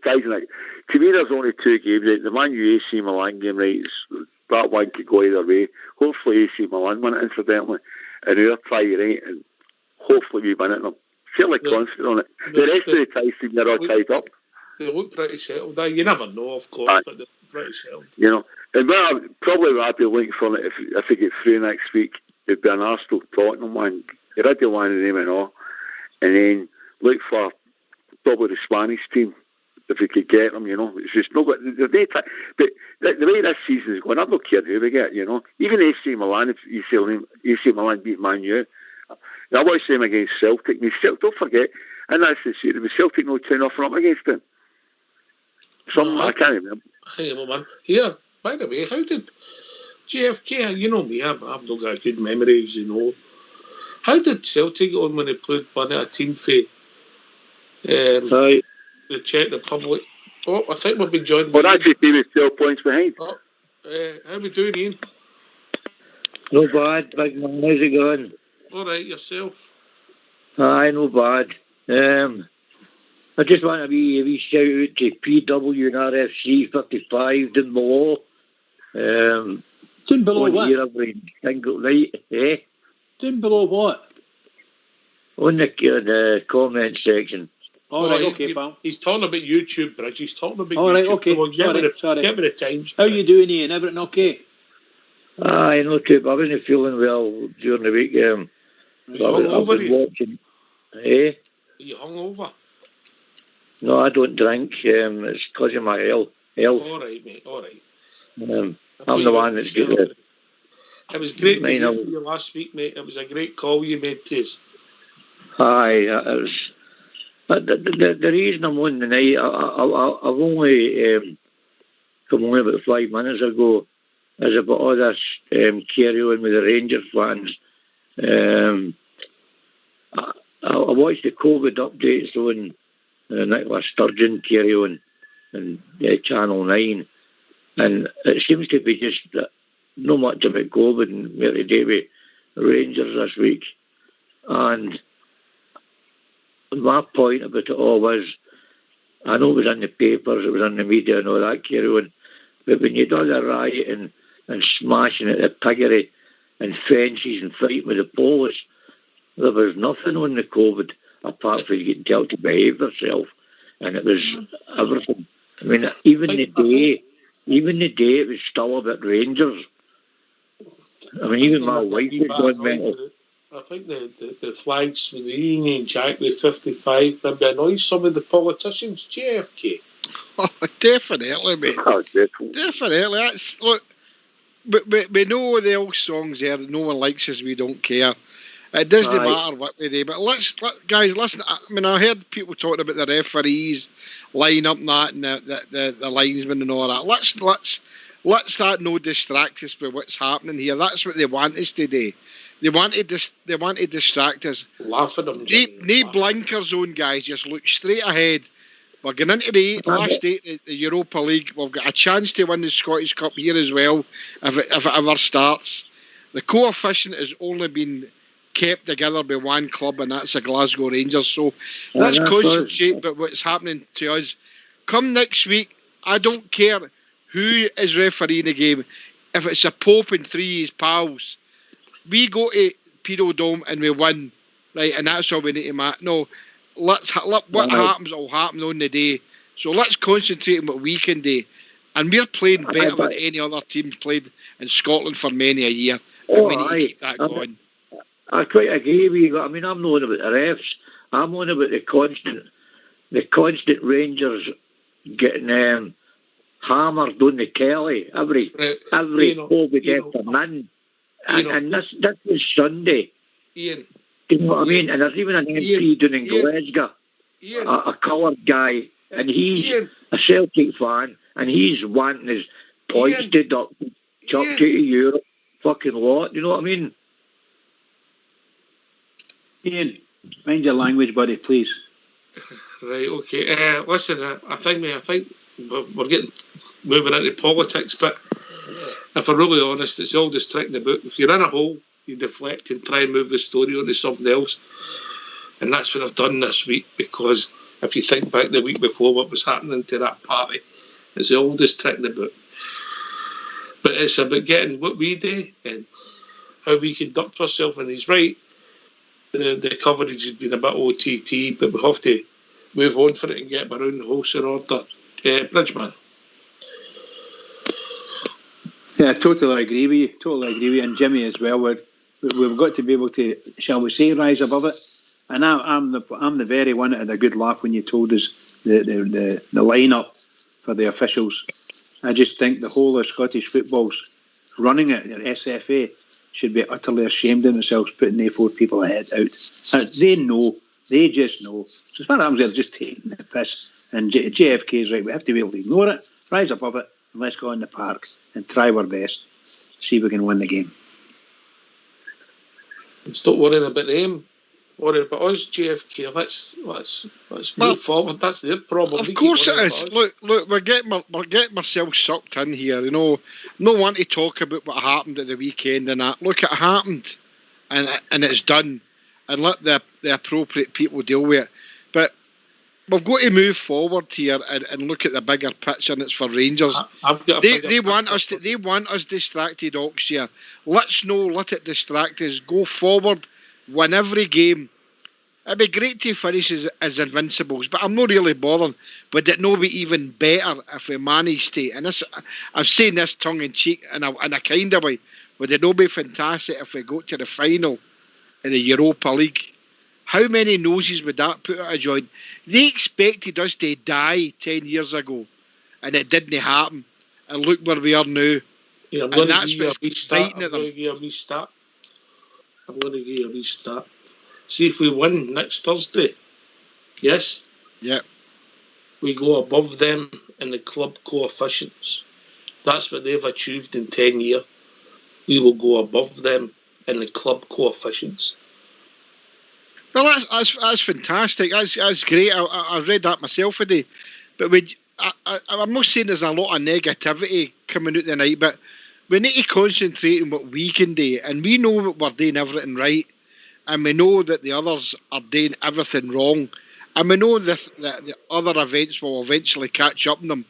Speaker 11: ties like, to me, there's only 2 games. Right? The Man U AC Milan game, right? That one could go either way. Hopefully, AC Milan win it, incidentally, and our tie, right? And hopefully, we win it. I'm fairly confident on it. The rest of the ties teams are all tied up.
Speaker 7: They look pretty settled. You never know, of course, but they're pretty settled.
Speaker 11: And what I'd be looking for it if we get through next week, it'd be an Arsenal Tottenham one. You'd have to one of them and all. And then look for probably the Spanish team if we could get them, It's just no good. But the way this season is going, I don't care who we get, Even AC Milan, if AC Milan beat Man U, I watched them against Celtic. Don't forget, and that's the series, with Celtic no 10-0 up against them. I can't remember.
Speaker 7: Hang on, man. Here, by the way, how did JFK, you know me, I've not got good memories, How did Celtic get on when they played one of a team for the Czech Republic? Oh, I think we've been joined by
Speaker 11: that's your team is 12 points behind.
Speaker 7: Oh, how we doing, Ian?
Speaker 16: No bad, big man. How's it going?
Speaker 7: All right, yourself?
Speaker 16: Aye, no bad. I just want to be a wee shout out to PW and RFC 55 down below.
Speaker 9: Down below what?
Speaker 16: Here every single night, eh?
Speaker 9: Down below what?
Speaker 16: On the comment section.
Speaker 9: All right, okay, pal.
Speaker 7: He's talking about YouTube, Bridge. He's talking about
Speaker 9: all right,
Speaker 7: YouTube.
Speaker 9: Okay.
Speaker 7: Sorry. Get me the times.
Speaker 9: How you doing, Ian? Everything okay?
Speaker 16: Aye, no too bad. I wasn't feeling well during the week.
Speaker 7: Are you hungover?
Speaker 16: Watching. Eh?
Speaker 7: Are you hungover?
Speaker 16: No, I don't drink. It's because of my health.
Speaker 7: All right, mate. All right.
Speaker 16: I'm the one that's got it.
Speaker 7: It was great to hear from you last week, mate. It was a great call you made to us.
Speaker 16: Aye, it was. But the reason I'm on tonight, I've only come on about 5 minutes ago, is about all this carry on with the Rangers fans. I watched the COVID updates on Nicola Sturgeon carry on and Channel 9, and it seems to be just not much about COVID and where they do with Rangers this week. And my point about it all was, I know it was in the papers, it was in the media and all that carry on, but when you do the rioting and smashing at the piggery and fences and fighting with the police, there was nothing on the COVID apart from you getting told to behave yourself, and it was everything. I mean, even the day it was still about Rangers. I mean, even my wife was going mental.
Speaker 7: I think the flags with the Union Jack with 55 maybe annoys some of the politicians, JFK.
Speaker 8: Oh, definitely, mate.
Speaker 11: Oh,
Speaker 8: definitely. That's, look, we know the old songs there that no one likes us, we don't care. It doesn't matter what we do, but guys, listen. I mean, I heard people talking about the referees line up and that, and the linesmen and all that. Let's that no distract us with what's happening here. That's what they want us to do. They want to distract us.
Speaker 7: Laugh at them.
Speaker 8: No blinkers on, guys. Just look straight ahead. We're going into the last 8 the Europa League. We've got a chance to win the Scottish Cup here as well, if it ever starts. The coefficient has only been kept together by one club, and that's the Glasgow Rangers. So let's concentrate about what's happening to us. Come next week, I don't care who is refereeing the game. If it's a Pope and 3 of his pals, we go to Pedo Dome and we win, right? And that's all we need to match. No, what happens will happen on the day. So let's concentrate on what we can do. And we're playing better than any other team played in Scotland for many a year. And we need to keep that going.
Speaker 16: I quite agree with you. I mean, I'm not on about the refs. I'm on about the constant Rangers getting hammered on the telly every COVID after none. And this was Sunday.
Speaker 7: Ian.
Speaker 16: You know what I mean? And there's even an MP down in Glasgow, a coloured guy, and he's a Celtic fan, and he's wanting his points deducted, chucked to Europe, fucking lot. You know what I mean?
Speaker 9: Ian, mind your language, buddy, please.
Speaker 7: Right, okay. Listen, I think we're getting moving into politics, but if I'm really honest, it's all just trick in the book. If you're in a hole, you deflect and try and move the story onto something else. And that's what I've done this week, because if you think back the week before what was happening to that party, it's the oldest trick in the book. But it's about getting what we do and how we conduct ourselves. And he's right. The coverage has been a bit OTT, but we have to move on for it and get around the house in order. Bridgeman.
Speaker 9: Yeah, I totally agree with you. And Jimmy as well. We've got to be able to, shall we say, rise above it. And I'm the very one that had a good laugh when you told us the lineup for the officials. I just think the whole of Scottish football's running it, the SFA, should be utterly ashamed of themselves putting the 4 people ahead out. And they know, they just know. So as far as I'm concerned, they're just taking the piss. And JFK is right, we have to be able to ignore it, rise above it, and let's go in the park and try our best, see if we can win the game.
Speaker 7: Stop worrying about them. Worry about us, JFK. Let's move forward. That's their problem.
Speaker 8: Of course it is. Look, we're getting ourselves sucked in here. You know, no one to talk about what happened at the weekend and that. Look, it happened, and it's done, and let the appropriate people deal with it. But we've got to move forward here and look at the bigger picture, and it's for Rangers. They want us distracted, Ox here. Let it distract us. Go forward. Win every game. It'd be great to finish as Invincibles, but I'm not really bothered. Would it not be even better if we managed to? And this, I'm saying this tongue in cheek in a kind of way. Would it not be fantastic if we got to the final in the Europa League? How many noses would that put out of joint? They expected us to die 10 years ago, and it didn't happen. And look where we are now.
Speaker 7: Yeah, I'm going to give you a restart. I'm going to give you a restart. See if we win next Thursday. Yes?
Speaker 8: Yeah.
Speaker 7: We go above them in the club coefficients. That's what they've achieved in 10 years. We will go above them in the club coefficients.
Speaker 8: Well, that's fantastic. That's great. I read that myself today. But I'm not saying there's a lot of negativity coming out tonight, but we need to concentrate on what we can do, and we know that we're doing everything right, and we know that the others are doing everything wrong, and we know that the other events will eventually catch up on them.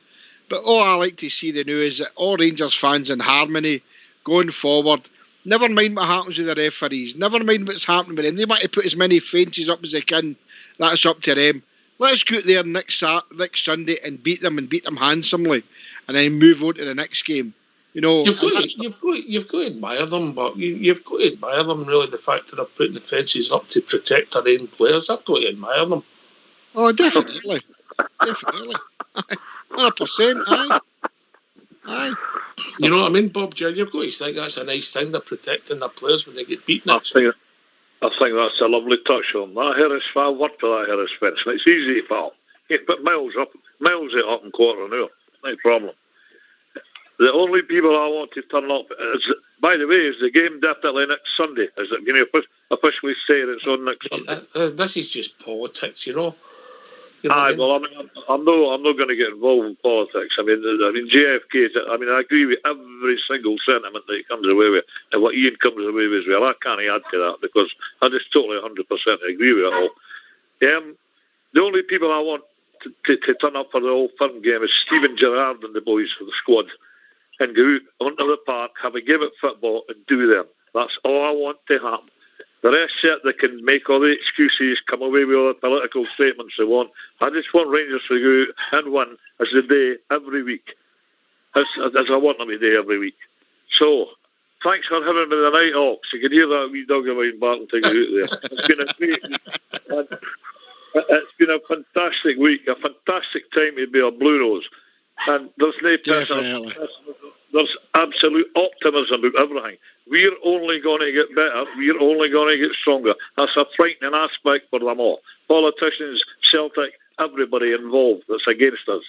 Speaker 8: But all I like to see now is that all Rangers fans in harmony going forward. Never mind what happens with the referees. Never mind what's happening with them. They want to put as many fences up as they can. That's up to them. Let's go out there next Sunday and beat them handsomely, and then move on to the next game. You know,
Speaker 7: you've got to admire them, but you've got to admire them, really, the fact that they're putting the fences up to protect their own players. I've got to admire them.
Speaker 8: Oh, definitely. Definitely. 100%, aye.
Speaker 7: You know what I mean, Bob? You've got to think that's a nice thing. They're protecting their players when they get beaten.
Speaker 12: I think that's a lovely touch on that. Harris foul, what for that Harris fence? And it's easy to foul. You put miles it up in quarter an hour. No problem. The only people I want to turn up is, by the way, is the game definitely next Sunday? Is it going to officially say it's on next Sunday?
Speaker 7: This is just politics, you know.
Speaker 12: Well, I mean, I'm not going to get involved in politics. I mean, JFK. I mean, I agree with every single sentiment that he comes away with, and what Ian comes away with as well. I can't add to that because I just totally 100% agree with it all. The only people I want to turn up for the Old Firm game is Stephen Gerrard and the boys for the squad, and go out onto the park, have a game at football, and do them. That's all I want to happen. The rest they can make all the excuses, come away with all the political statements they want. I just want Rangers to go out and win as they do every week, as I want them to do every week. So, thanks for having me tonight, Ox. You can hear that wee dog of mine barking to go out there. It's been a great week. It's been a fantastic week, a fantastic time to be a Blue Rose. And there's no pessimism. There's absolute optimism about everything. We're only going to get better. We're only going to get stronger. That's a frightening aspect for them all. Politicians, Celtic, everybody involved that's against us.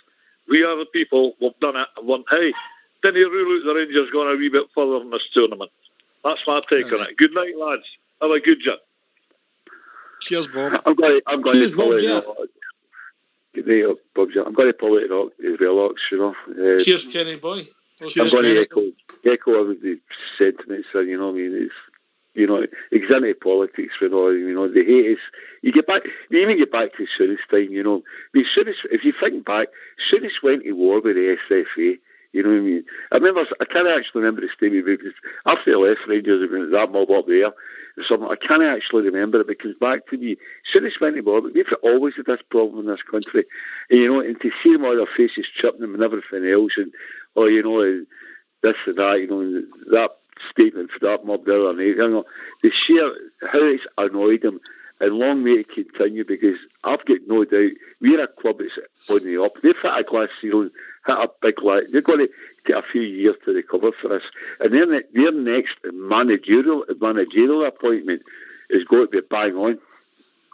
Speaker 12: We are the people who've done it and went, hey, didn't you rule out the Rangers going a wee bit further in this tournament? That's my take on it. Good night, lads. Have a good job.
Speaker 8: Cheers, Bob.
Speaker 11: I'm going to pull it off. I'm going to pull it off as well, Ox, you know.
Speaker 7: Cheers, Kenny boy.
Speaker 11: I'm going to echo everybody's sentiments, and you know what I mean. It's, you know, it's into politics and all. You know, the hate is. You even get back to Souness time. You know, I mean, Souness. If you think back, Souness went to war with the SFA. You know what I mean? I can't actually remember the statement because after the left Rangers, there was that mob up there. Something I can't actually remember it because back to me, Souness went to war, but we've always had this problem in this country. And, you know, and to see them all their faces chipping them and everything else, and you know, this and that, you know, that statement for that mob the other night, you know, the sheer how it's annoyed them, and long may it continue, because I've got no doubt we're a club that's on the up. They've hit a glass ceiling, hit a big line. They're going to take a few years to recover for us, and their next managerial appointment is going to be bang on.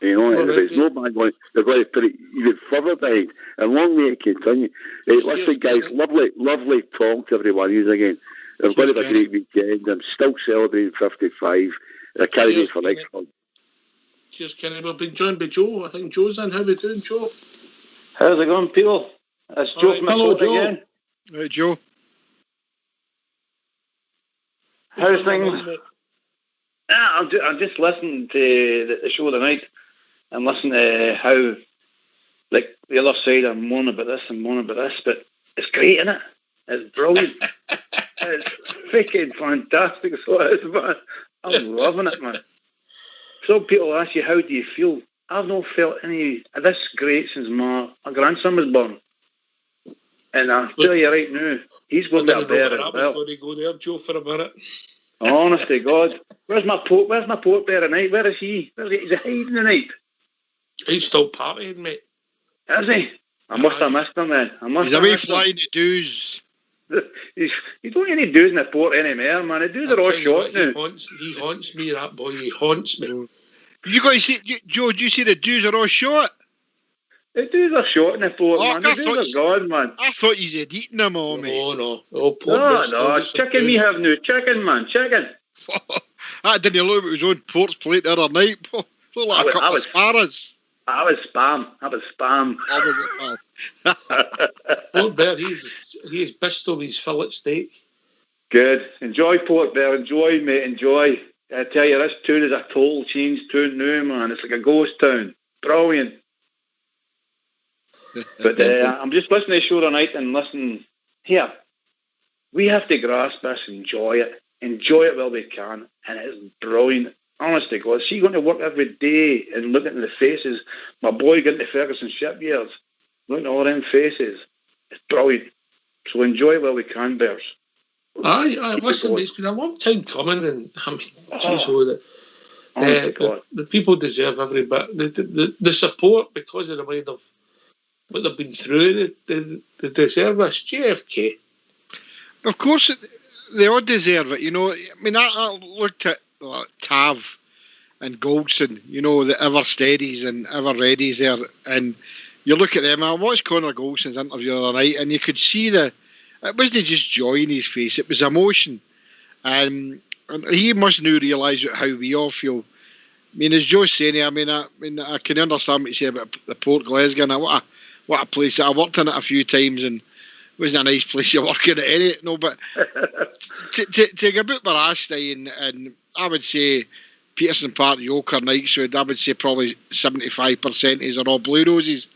Speaker 11: You know, and if it's no bang on, they're going to put it even further behind. And long may it continue. Listen, guys, lovely talk to everyone here again. I've got to have a great weekend. I'm still celebrating 55. I can't wait for next one.
Speaker 7: Cheers, Kenny. We've been joined by Joe. I think Joe's in. How we doing, Joe?
Speaker 17: How's it going, people? It's Joe from
Speaker 7: Hello, Joe.
Speaker 17: again.
Speaker 8: Hey, Joe.
Speaker 17: How's things? I'm just listening to the show tonight and listening to how, like, the other side are moaning about this and moaning about this, but it's great, isn't it? It's brilliant. It's freaking fantastic. So it is, man. I'm loving it, man. Some people ask you, how do you feel? I've not felt any of this great since my grandson was born. And I'll tell you right now, he's going to be a bear as well.
Speaker 7: I was going to go there, Joe, for a minute.
Speaker 17: Honest to God. Where's my port bear tonight? Where is he? He's hiding tonight.
Speaker 7: He's still partying, mate.
Speaker 17: Is he? I must have missed him then.
Speaker 8: He's away flying the dues.
Speaker 17: You don't get any dues in the port anymore, man. The dues are all short now.
Speaker 7: He haunts me, that boy. He haunts me.
Speaker 8: You guys see, Joe, do you see the dues are all short?
Speaker 17: The dues are short in the port, man. The dues are gone, man.
Speaker 8: I thought you had eaten them all, mate.
Speaker 7: No.
Speaker 17: No, chicken we have now. Chicken, man. Chicken.
Speaker 8: I didn't look at his own port's plate the other night. Looked like a couple of sparrows.
Speaker 17: I was spam.
Speaker 8: What was it, pal?
Speaker 7: Port Bear, he's Bristol, he's fillet steak.
Speaker 17: Good. Enjoy Port Bear. Enjoy, mate. Enjoy. I tell you, this town is a total change town now, man. It's like a ghost town. Brilliant. But I'm just listening to the show tonight and listening. Here, we have to grasp this and enjoy it. Enjoy it while we can. And it's brilliant. Honestly, God, she's going to work every day and looking at the faces. My boy getting the Ferguson shipyards, looking at all them faces. It's brilliant. So enjoy it while we can, Bears.
Speaker 7: Aye, listen, it's been a long time coming, and I mean, the people deserve every bit. The support, because of the way what they've been through, they deserve this. JFK.
Speaker 8: Of course, they all deserve it. You know, I mean, I looked at Tav and Goldson, you know, the ever steadies and ever readies there, and you look at them. I watched Connor Goldson's interview the other night, and you could see it wasn't just joy in his face, it was emotion, and he must now realise how we all feel. I mean, as Joe's saying, I can understand what you say about the Port Glasgow. And what a place. I worked in it a few times, and it wasn't a nice place you're working at any. No, but to go about Barasty, and I would say Patterson Park, Yoker, Knightswood, I would say probably 75% are all Blue Roses.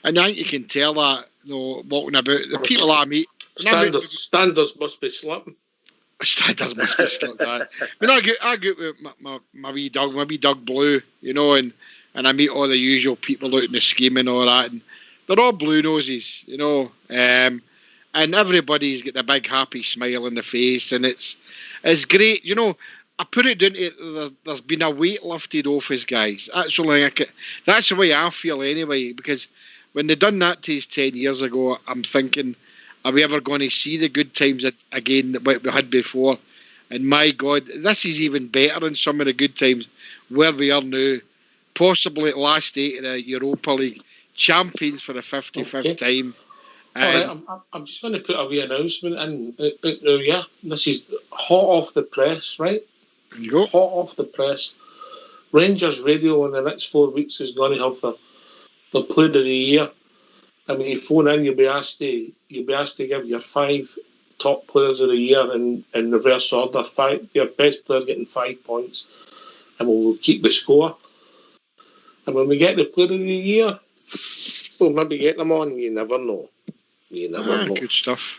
Speaker 8: And I think you can tell that, you know, walking about. The people I meet...
Speaker 7: Standards must be slipping.
Speaker 8: Standards must be slipping. I mean, I go with my wee Doug Blue, you know, and I meet all the usual people out in the scheme and all that, and they're all Blue Noses, you know, and everybody's got the big happy smile on the face, and it's great, you know. I put it down to there's been a weight lifted off us, guys. That's the way I feel anyway, because when they done that to us 10 years ago, I'm thinking, are we ever going to see the good times again that we had before? And my God, this is even better than some of the good times where we are now. Possibly at last 8 of the Europa League, champions for the 55th time.
Speaker 7: All right, I'm just going to put a wee announcement in. Yeah, this is hot off the press, right?
Speaker 8: You go.
Speaker 7: Hot off the press. Rangers Radio in the next 4 weeks is going to have the player of the year. I mean, you phone in, you'll be asked to give your 5 top players of the year in reverse order. Your best player getting 5 points, and we'll keep the score. And when we get the player of the year, we'll maybe get them on. You never know. You never know.
Speaker 8: Good stuff.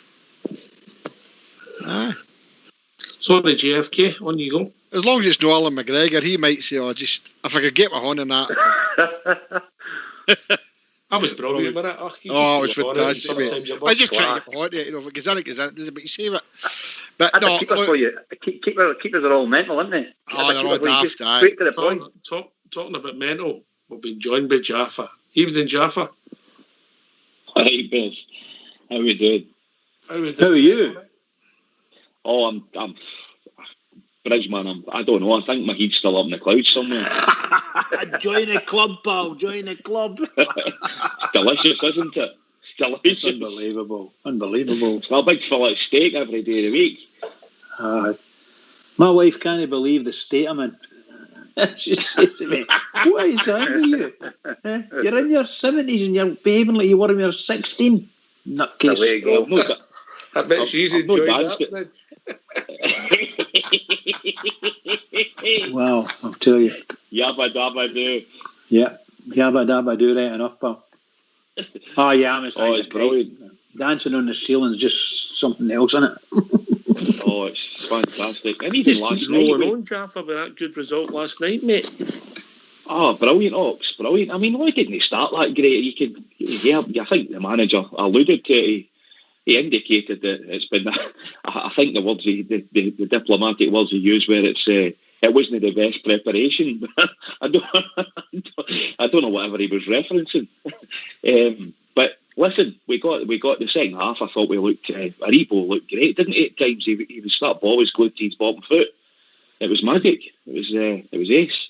Speaker 7: So the JFK, on you go.
Speaker 8: As long as it's no Alan McGregor, he might say, if I could get my hand on that.
Speaker 7: That was brilliant, wasn't it?
Speaker 8: It was fantastic. I just try to get my hand on it, you know, if it goes in, it doesn't make you save it. But
Speaker 17: keepers are all mental, aren't they?
Speaker 8: Oh, they're all daft,
Speaker 17: straight to the point.
Speaker 7: talking about mental, we've been joined by Jaffa. Evening, Jaffa.
Speaker 18: Hi, Biz. How we doing?
Speaker 7: How we doing?
Speaker 18: How are you? Oh, I'm Bridgeman. I don't know. I think my head's still up in the clouds somewhere.
Speaker 9: Join the club, pal. Join the club.
Speaker 18: Delicious, isn't it? It's delicious.
Speaker 9: Unbelievable. Unbelievable.
Speaker 18: It's a big fillet steak every day of the week.
Speaker 9: My wife can't believe the state I'm in. She says to me, "What is wrong with you? You're in your 70s and you're behaving like you were when you were 16. Nutcase."
Speaker 18: There you go.
Speaker 7: I bet she's enjoyed that.
Speaker 9: Wow, I'll tell you.
Speaker 18: Yabba dabba do.
Speaker 9: Yeah, yabba dabba do right enough, pal. Oh, yeah, it's
Speaker 18: brilliant.
Speaker 9: Dancing on the ceiling is just something else, isn't it?
Speaker 18: Oh, it's fantastic. And even
Speaker 7: Just
Speaker 18: last
Speaker 7: keep
Speaker 18: night,
Speaker 7: rolling on, Jaffa, with that good result last night, mate.
Speaker 18: Oh, brilliant, Ox, brilliant. I mean, why didn't he start that great? I think the manager alluded to it. He indicated that it's been, I think the words, the diplomatic words he used, where it wasn't the best preparation. I don't know whatever he was referencing. But listen, we got the second half. I thought we looked, Aribo looked great, didn't he? At times he was that ball was glued to his bottom foot. It was magic. It was ace.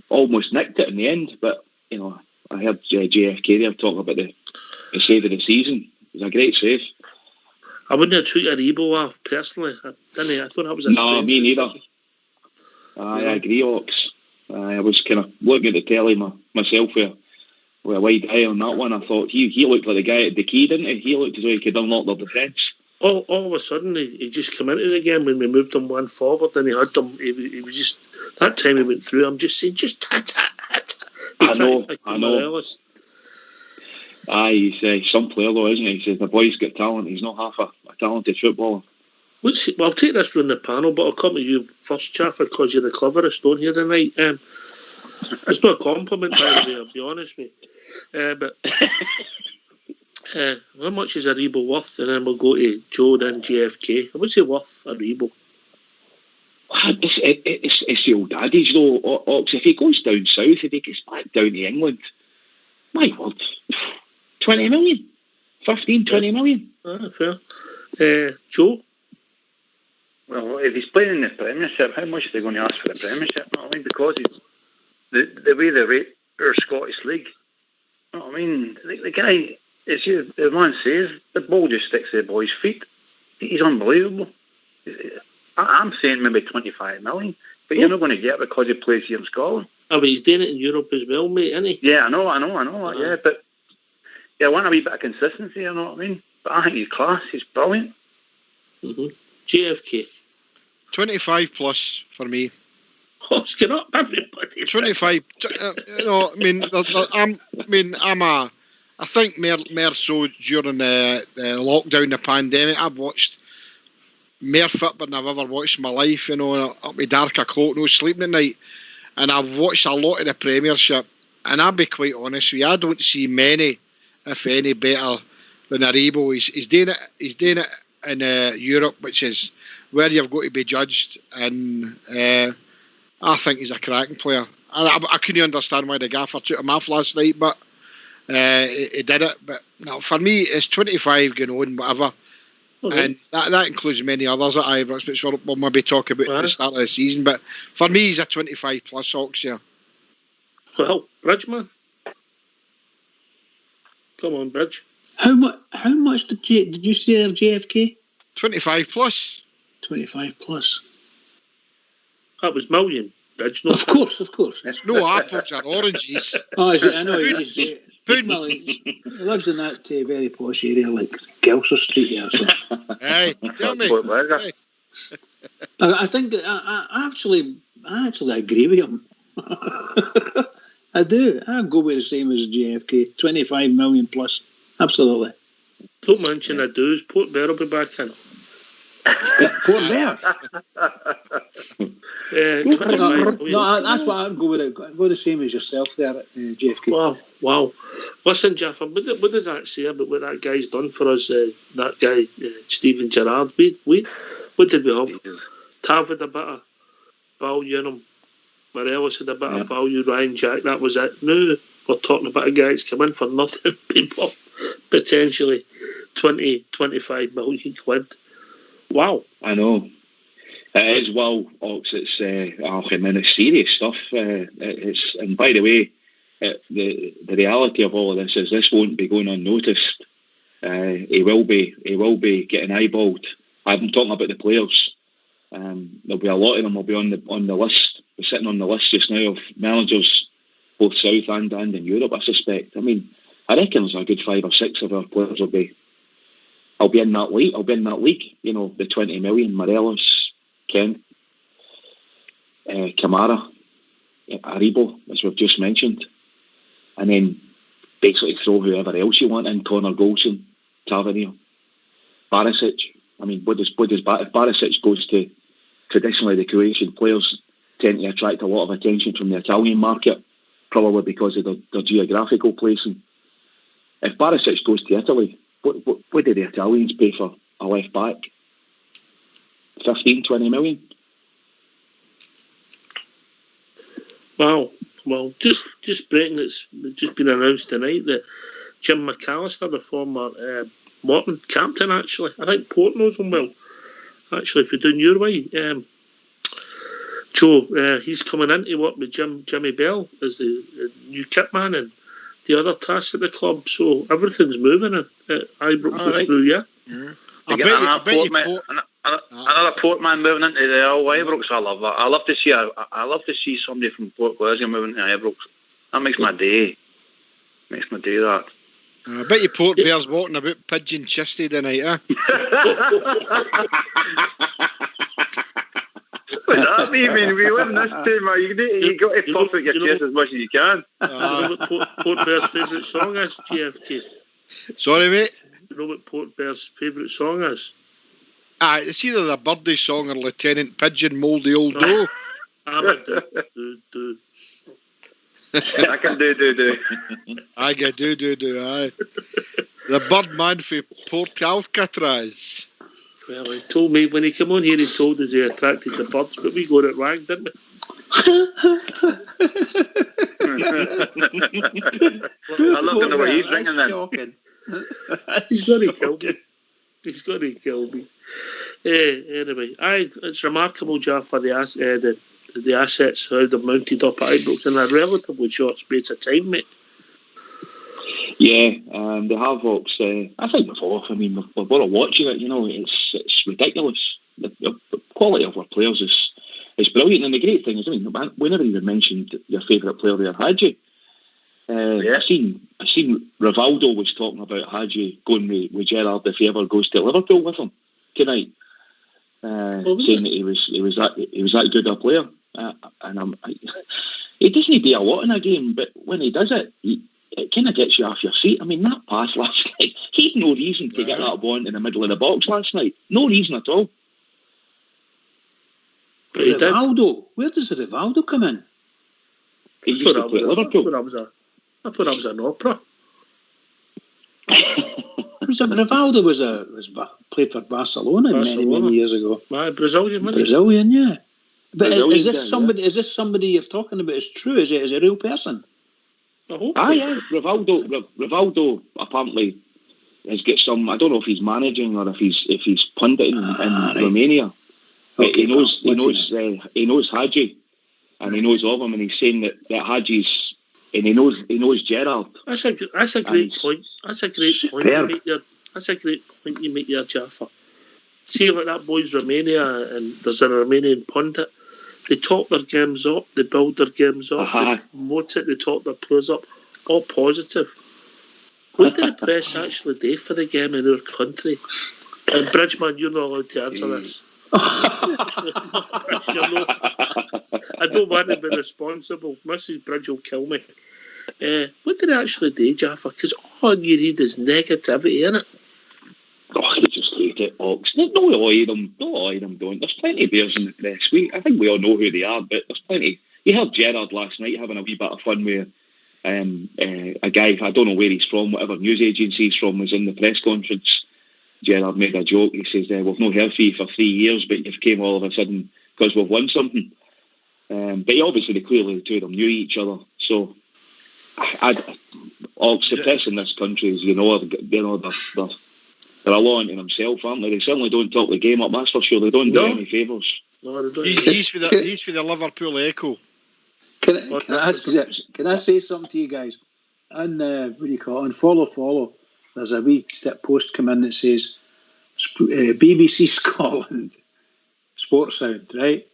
Speaker 18: Almost nicked it in the end, but you know, I heard JFK there talking about the save of the season. It was a great save.
Speaker 7: I wouldn't have took Aribo off personally. I thought that was a
Speaker 18: no, me neither. I agree, Ox. I was kind of looking at the telly myself with a wide eye on that one. I thought he looked like the guy at the key, didn't he? He looked as though he could unlock their defence.
Speaker 7: All of a sudden, he just came into it again when we moved him one forward, and he had them. He was just that time he went through. I'm just saying, just tat.
Speaker 18: I know. He's some player though, isn't he? He says the boy's got talent. He's not half a talented footballer.
Speaker 7: Well, I'll take this round the panel, but I'll come to you first, Jaffa, because you're the cleverest on here tonight. It's not a compliment, by the way, I'll be honest with you. But how much is Aribo worth? And then we'll go to Joe and JFK. I would say worth Aribo.
Speaker 18: It's the old adage though, Ox. If he goes down south, if he gets back down to England, my word, 20 million, 15, 20 million.
Speaker 7: Fair. Joe?
Speaker 17: Well, if he's playing in the Premiership, how much are they going to ask for the Premiership? You know what I mean? Because the way they rate our Scottish League, you know what I mean? The guy, the man says, the ball just sticks to the boy's feet. He's unbelievable. I'm saying maybe 25 million, but you're not going to get it because he plays here in Scotland.
Speaker 7: Oh, but he's doing it in Europe as well, mate, isn't he?
Speaker 17: Yeah, I know that, yeah, but I want a wee bit of consistency, you know what I mean? But I think he's class, he's brilliant.
Speaker 7: Mm-hmm. JFK.
Speaker 8: 25 plus for me.
Speaker 7: Oh, it's going up, everybody.
Speaker 8: 25. I think more so during the lockdown, the pandemic. I've watched more football than I've ever watched in my life, up my dark o'clock, no sleeping at night. And I've watched a lot of the Premiership, and I'll be quite honest with you, I don't see many, if any, better than Aribo. He's doing it in Europe, which is where you've got to be judged, and I think he's a cracking player. I couldn't understand why the gaffer took him off last night, but he did it. But no, for me, it's 25 going on, whatever. Okay. And that includes many others at Ibrox, which we'll maybe talk about at the start of the season. But for me, he's a 25 plus Ox, yeah.
Speaker 7: Well, Bridgeman. Come on, Bridge.
Speaker 9: How much did you say there, JFK?
Speaker 8: 25 plus.
Speaker 9: 25 plus.
Speaker 7: That was million, Bridge. No,
Speaker 9: of course.
Speaker 8: It's no apples or oranges.
Speaker 9: Oh, is it? I know. He lives in that very posh area like Kelso Street there. So.
Speaker 8: Hey, tell me.
Speaker 9: Hey. I think I actually agree with him. I do. I'll go with the same as JFK. 25 million plus. Absolutely.
Speaker 7: Don't mention I do. Port Vale will be back in.
Speaker 9: Port Vale? No, that's what I'd go with. It. Go the same as yourself there, JFK.
Speaker 7: Wow. Listen, Jeff, what does that say about what that guy's done for us? That guy, Stephen Gerrard. What did we have? Tav had a bit of value in him. Morelos had a bit of value. Ryan Jack, that was it. Now we're talking about a guy that's come in for nothing, people, potentially 20, 25 million quid. Wow.
Speaker 18: I know. It is Ox. It's it's serious stuff. And by the way, the reality of all of this is this won't be going unnoticed. He will be getting eyeballed. I'm talking about the players. There'll be a lot of them will be on the list. We're sitting on the list just now of managers, both South and in Europe, I suspect. I mean, I reckon there's a good 5 or 6 of our players will be in that league. You know, the 20 million. Morelos, Kent, Kamara, Aribo, as we've just mentioned, and then basically throw whoever else you want in. Connor Golson, Tavernier, Barisic. I mean, if Barisic goes to, traditionally the Croatian players tend to attract a lot of attention from the Italian market, probably because of their geographical placing. If Barisic goes to Italy, what do the Italians pay for a left back? 15, 20 million?
Speaker 7: Wow. Well, just breaking, it's just been announced tonight that Jim McAllister, the former Morton captain, actually, I think Port knows him well. Actually, if you're doing your way, Joe, he's coming in to work with Jimmy Bell as the new kit man and the other tasks at the club. So everything's moving at Ibrox this new year.
Speaker 17: Another Portman moving into the Ibrox. I love that. I love to see somebody from Port Glasgow moving to Ibrox. That makes my day. That.
Speaker 8: I bet you Port Bears walking about pigeon chesty tonight, eh?
Speaker 17: What does that mean? We live in this time. You got to puff out your chest as much as you can.
Speaker 7: You know what Port Bears' favourite song is, GFK?
Speaker 8: Sorry, mate?
Speaker 7: You know what Port Bears' favourite song is?
Speaker 8: It's either the Birdie song or Lieutenant Pigeon Mouldy Old Doe.
Speaker 7: I'm a do.
Speaker 17: I can do.
Speaker 8: I can do, aye. The Birdman for Port Alcatraz.
Speaker 7: Well, he told me, when he came on here, he told us he attracted the birds, but we got it wrong, didn't we?
Speaker 17: I love to know what he's ringing then.
Speaker 7: He's going to kill me. Anyway, it's remarkable, Jeff, for the assets, how they're mounted up at Ibrox in a relatively short space of time, mate.
Speaker 18: Yeah, they have Ox. I think before. I mean, we're watching it. You know, it's ridiculous. The quality of our players is brilliant, and the great thing is, I mean, whenever you mentioned your favourite player there, Hadji. I seen Rivaldo was talking about Hadji going with Gerrard if he ever goes to Liverpool with him tonight, saying that he was that good a player. And he doesn't do a lot in a game, but when he does it, it kind of gets you off your feet. I mean, that pass last night, he had no reason to get that ball in the middle of the box last night. No reason at all.
Speaker 9: But Rivaldo, where does the Rivaldo come in?
Speaker 18: He used to play at Liverpool.
Speaker 7: I thought that was an opera.
Speaker 9: Rivaldo was played for Barcelona many years ago. Brazilian, yeah. But is this somebody you're talking about? Is true? Is it a real person?
Speaker 18: Yeah. Rivaldo apparently has got some. I don't know if he's managing or if he's punditing in Romania. But he knows Hadji, and he knows of him, and he's saying that Hadji's, and he knows Gerrard.
Speaker 7: That's a great point. That's a great point you make there, Jaffa. See, like that boy's Romania, and there's a Romanian pundit. They talk their games up, they build their games up, they promote it, they talk their players up, all positive. What did the press actually do for the game in our country? And Bridgeman, you're not allowed to answer this. I don't want to be responsible. Mrs. Bridge will kill me. What did they actually do, Jaffa? Because all you read is negativity, innit?
Speaker 18: Oh, you just hate it, Ox. No, all of them don't. There's plenty of bears in the press. I think we all know who they are, but there's plenty. You heard Gerrard last night having a wee bit of fun with a guy, I don't know where he's from, whatever news agency he's from, was in the press conference. Gerrard made a joke. He says, we've no heard for you for 3 years, but you've came all of a sudden because we've won something. But obviously, clearly the two of them knew each other. So, Ox, the press in this country is, they're a law unto themselves, aren't they? They certainly don't talk the game up, that's for sure. They don't do any favours.
Speaker 7: No, they don't.
Speaker 8: He's for the Liverpool Echo.
Speaker 9: Can I say something to you guys? On what do you call it? On follow, there's a wee post come in that says BBC Scotland Sports Sound, right?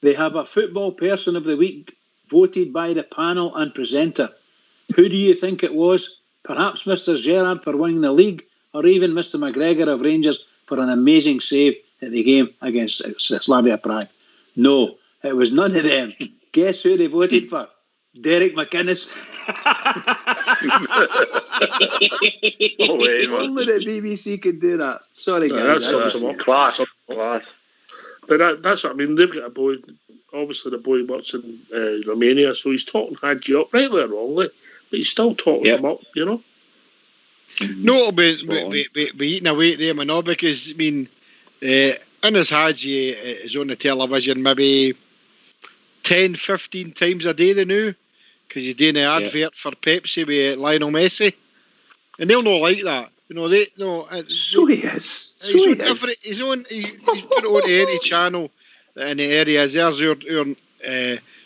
Speaker 9: They have a football person of the week voted by the panel and presenter. Who do you think it was? Perhaps Mr. Gerrard for winning the league, or even Mr. McGregor of Rangers for an amazing save at the game against Slavia Prague. No, it was none of them. Guess who they voted for? Derek McInnes. Only the BBC could do that. Sorry, guys.
Speaker 7: That's class. But that's what I mean. They've got a boy. Obviously, the boy works in Romania, so he's talking Hadji up, rightly or wrongly, but he's still talking him up, you know.
Speaker 8: No, it'll be eating away at them, and all, because I mean, Innes Hadji is on the television maybe 10, 15 times a day now, because he's doing the advert for Pepsi with Lionel Messi, and they'll not like that. You know, he is. He's put it on any channel in the area. There's your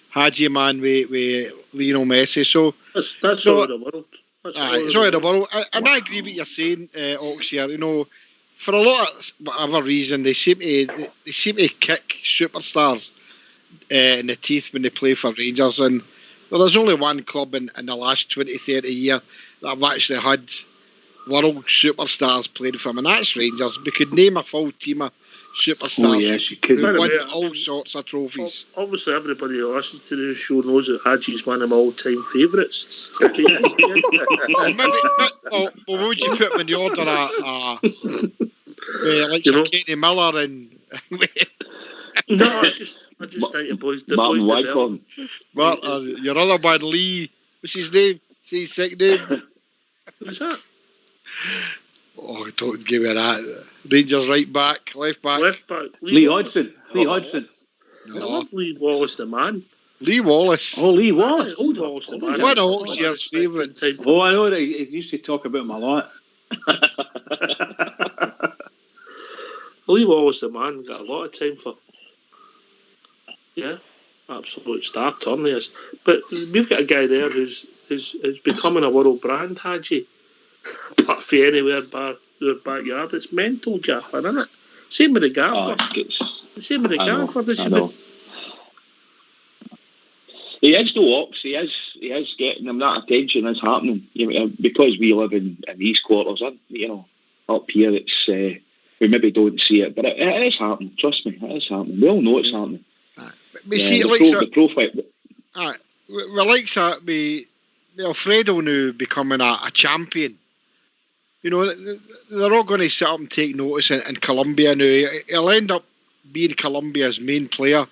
Speaker 8: Hadji man with Lionel Messi. So
Speaker 7: that's all in the world.
Speaker 8: It's all in the world. And I agree with what you're saying, Ox here. You know, for a lot of whatever reason, they seem to kick superstars in the teeth when they play for Rangers. And there's only one club in the last 20, 30 years that have actually had world superstars playing for them, and that's Rangers. We could name a full team of superstars.
Speaker 9: Oh, yes, you could.
Speaker 8: Who won all sorts of trophies.
Speaker 7: Obviously, everybody who listens to this show knows that Hadji's one of my all-time favourites. What
Speaker 8: would you put him in the order like Kenny Miller and...
Speaker 7: No, I just think the boys develop.
Speaker 8: Well, your other man, Lee, what's his name? See his second name?
Speaker 7: Who's that?
Speaker 8: Oh, don't give me that. Rangers left back.
Speaker 9: Lee Hodgson.
Speaker 7: No. I love Lee Wallace, the man.
Speaker 8: Lee Wallace.
Speaker 9: Oh, Lee Wallace.
Speaker 7: Old Wallace, the man.
Speaker 8: One of Oxford's favourites.
Speaker 9: Oh, I know that he used to talk about him a lot.
Speaker 7: Lee Wallace, the man, got a lot of time for. Yeah, absolute star turn there. But we've got a guy there who's becoming a world brand, Hadji. But for anywhere bar your backyard, it's mental, Jaffa, isn't it? Same with the Gaffer. Same with the Gaffer.
Speaker 18: He is though, Ox. He is getting them. That attention is happening. You know, because we live in these quarters, you know, up here it's we maybe don't see it, but it is happening. Trust me, it is happening. We all know it's happening.
Speaker 8: We see it like the profile. We like that. Alfredo now becoming a champion. You know, they're all going to sit up and take notice in Colombia now. He'll end up being Colombia's main player.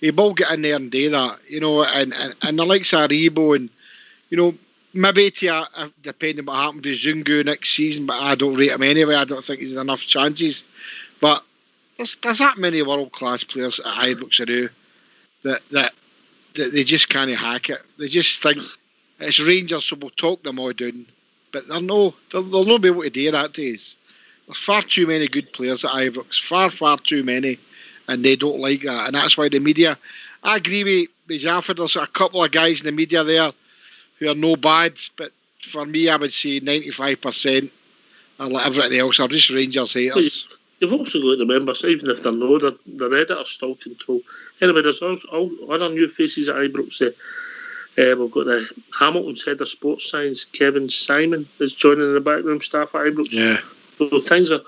Speaker 8: He will get in there and do that, you know, and the likes of Rebo and, you know, maybe depending what happens with Zungu next season, but I don't rate him anyway. I don't think he's enough chances. But there's that many world-class players at Ibrox now that they just can't hack it. They just think it's Rangers, so we'll talk them all down. But they'll not be able to do that days. There's far too many good players at Ibrox, far too many, and they don't like that. And that's why the media, I agree with Jaffa, there's a couple of guys in the media there who are no bad, but for me, I would say 95%, and like everything else, are just Rangers haters.
Speaker 7: You've also got to remember, even if they're no, the editors still control. Anyway, there's also other new faces at Ibrox there. We've got the Hamilton's head of sports science, Kevin Simon, is joining the backroom staff at Ibrox.
Speaker 8: Yeah.
Speaker 7: So things are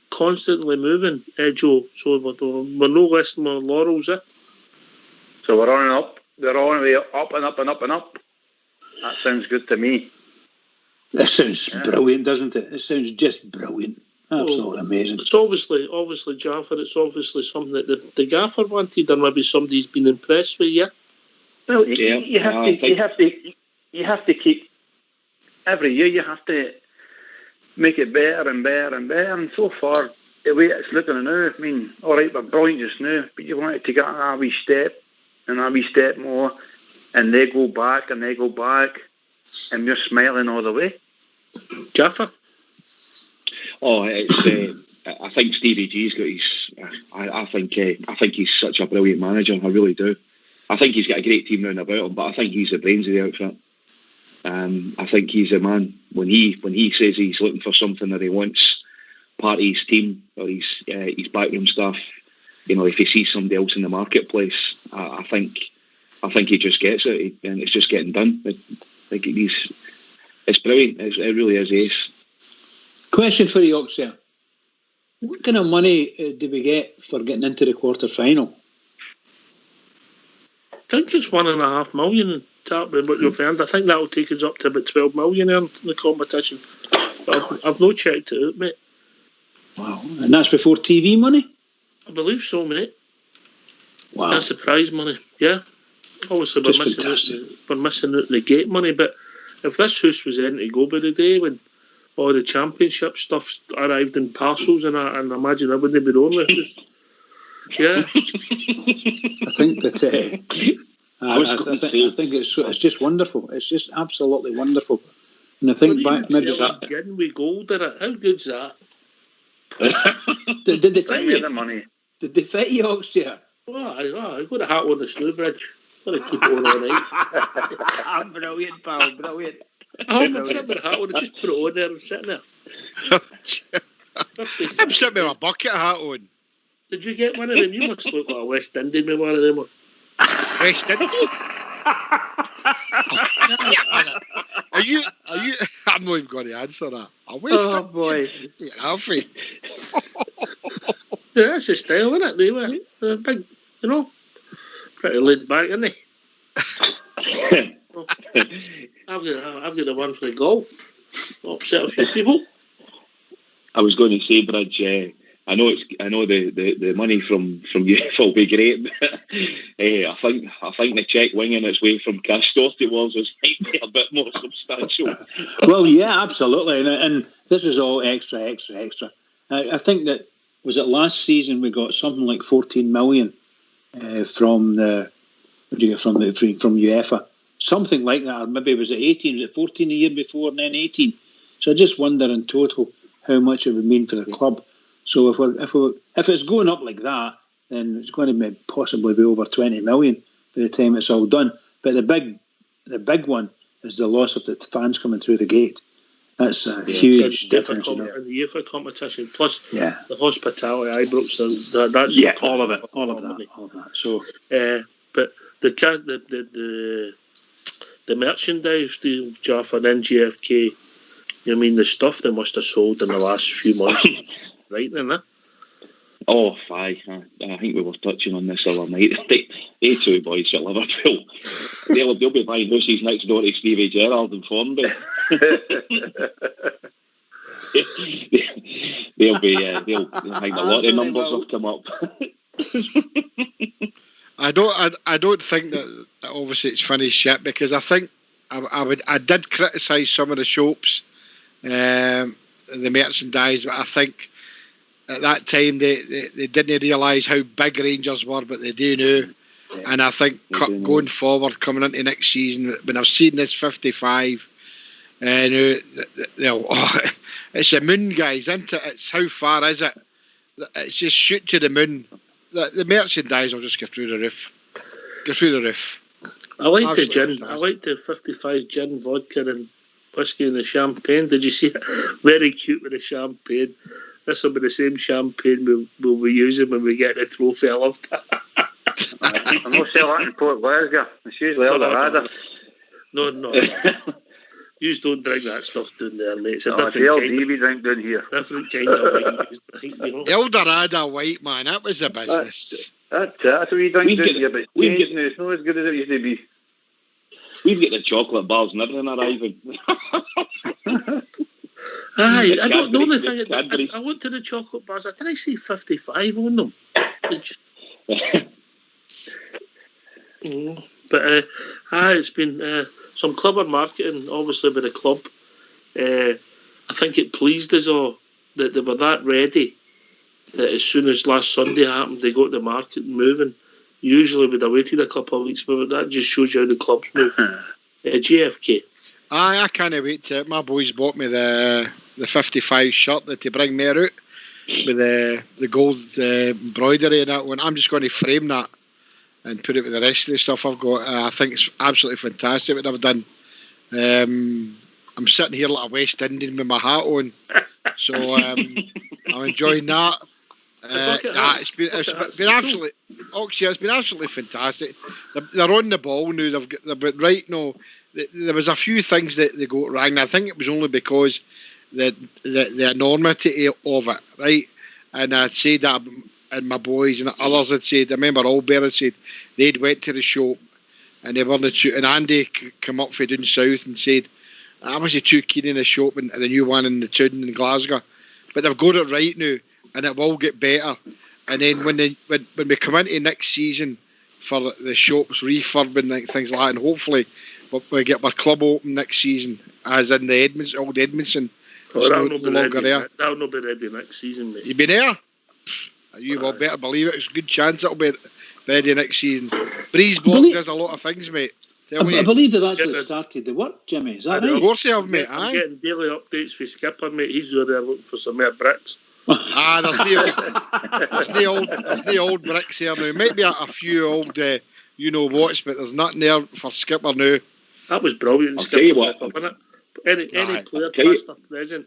Speaker 7: constantly moving, Joe. So we're no resting on laurels, eh?
Speaker 17: So we're on and up. They're on the way up and up and up and up. That sounds good to me.
Speaker 9: That sounds brilliant, doesn't it? It sounds just brilliant. Absolutely amazing.
Speaker 7: It's obviously Jaffa. It's obviously something that the gaffer wanted, or maybe somebody's been impressed with. Yeah.
Speaker 17: Well, you have to keep every year. You have to make it better and better and better. And so far, the way it's looking now, I mean, all right, we're brilliant just now, but you wanted to get a wee step and a wee step more, and they go back and they go back, and we're smiling all the way.
Speaker 3: Jaffa?
Speaker 18: Oh, it's. I think Stevie G's got his. I think he's such a brilliant manager. I really do. I think he's got a great team round about him, but I think he's the brains of the outfit. I think he's a man when he says he's looking for something or he wants part of his team or his backroom staff. If he sees somebody else in the marketplace, I think he just gets it, and it's just getting done. It's brilliant. It really is ace.
Speaker 9: Question for you, Yorkshire. What kind of money do we get for getting into the quarter final?
Speaker 19: I think it's $1.5 million. With what you've earned. I think that will take us up to about 12 million earned in the competition. I've not checked it out, mate.
Speaker 9: Wow. And that's before TV money?
Speaker 19: I believe so, mate.
Speaker 9: Wow.
Speaker 19: That's the prize money, yeah. Obviously, we're missing out the gate money, but if this house was in to go by the day when all the championship stuff arrived in parcels, and I imagine I wouldn't be the only house. Yeah.
Speaker 9: I think that... I think it's just wonderful. It's just absolutely wonderful. And I think back maybe that
Speaker 19: gin with gold in it. How good's that?
Speaker 9: did they fit you?
Speaker 17: The money.
Speaker 9: Did they fit you, Oxtia?
Speaker 19: Oh, I got a hat on the Slough Bridge. Got to keep it on all night.
Speaker 9: Brilliant, pal. Brilliant.
Speaker 19: I'm sitting with a hat on. I just put it on there and sitting there.
Speaker 8: I'm sitting with a bucket hat on.
Speaker 19: Did you get one of them? You must look like a West Indian with one of them.
Speaker 8: West Indian? Are you? I'm not even going to answer that.
Speaker 9: Oh boy,
Speaker 8: Alfie.
Speaker 19: Yeah, that's the style, isn't it? They were big, pretty laid back, isn't they? I've got the one for the golf. Upset a few people.
Speaker 18: I was going to say, Bridge. I know the money from you will be great, but I think the cheque winging its way from Castor towards us might be a bit more substantial.
Speaker 9: Well, yeah, absolutely, and this is all extra. I think that was it last season we got something like 14 million from UEFA, something like that. Or maybe was it 18? Was it 14 the year before and then 18? So I just wonder in total how much it would mean for the club. So if it's going up like that, then it's going to possibly be over 20 million by the time it's all done. But the big one is the loss of the fans coming through the gate. That's a huge difference.
Speaker 19: In the UEFA competition, plus
Speaker 9: the
Speaker 19: hospitality, Ibrox, that's
Speaker 9: all of that. So,
Speaker 19: but the merchandise deal, Jaffa, and GFK. The stuff they must have sold in the last few months. Right then, huh?
Speaker 18: Oh, aye. I think we were touching on this other night. They two boys at Liverpool, they'll be buying houses next door to Stevie Gerrard and Formby. they'll think a lot of numbers will come up.
Speaker 8: I don't think that obviously it's finished yet, because I think I did criticise some of the shops, the merchandise, but I think at that time they didn't realise how big Rangers were, but they do now. And I think going forward, coming into next season, when I've seen this 55, it's the moon, guys, isn't it? It's how far is it? It's just shoot to the moon. The merchandise will just go through the roof.
Speaker 19: I like the gin. I like the 55 gin, vodka and whiskey and the champagne. Did you see it? Very cute with the champagne. This will be the same champagne we'll be using when we get the trophy. I love that.
Speaker 17: I'm not selling that in Port Glasgow. It's usually Eldorado.
Speaker 19: No. You don't drink that stuff down there, mate. It's a different
Speaker 17: kind. We drink down here.
Speaker 19: Different kind of wine.
Speaker 8: Eldorado white, man. That was the business.
Speaker 17: That's what we drink down here, but it's not as good as it used to be.
Speaker 18: We've got the chocolate bars and everything arriving.
Speaker 19: Aye, the only thing I went to the chocolate bars. Did I see 55 on them? But it's been some clever marketing, obviously, by the club. I think it pleased us all that they were that ready that as soon as last Sunday happened, they got the market moving. Usually we'd have waited a couple of weeks, but that just shows you how the clubs move. JFK.
Speaker 8: I can't wait to. My boys bought me the 55 shirt that they bring me out with the gold embroidery and that one. I'm just going to frame that and put it with the rest of the stuff I've got. I think it's absolutely fantastic what I've done. I'm sitting here like a West Indian with my hat on, so I'm enjoying that. It's been absolutely, it's been absolutely fantastic. They're on the ball now. They're right now. There was a few things that they got wrong. I think it was only because the enormity of it, right? And I said that, and my boys and others had said. I remember Albert had said they'd went to the shop and they weren't and Andy came up from down south and said I wasn't too keen in the shop and the new one in the town in Glasgow, but they've got it right now and it will get better. And then when we come into next season for the shops refurbing and things like that, and hopefully we get our club open next season, as in the old Edmondson.
Speaker 19: That'll not be ready next season, mate.
Speaker 8: You been there? You will better believe it. It's a good chance it'll be ready next season. Breeze Block does a lot of things, mate.
Speaker 9: I believe they've actually started the work, Jimmy. Is that right?
Speaker 8: Of course they have, mate.
Speaker 19: I'm getting daily updates for Skipper, mate. He's over there looking for some more bricks.
Speaker 8: There's the old bricks there now. Maybe a few old, what's, but there's nothing there for Skipper now.
Speaker 19: That was brilliant. Skipper, wasn't it? Any player past a present.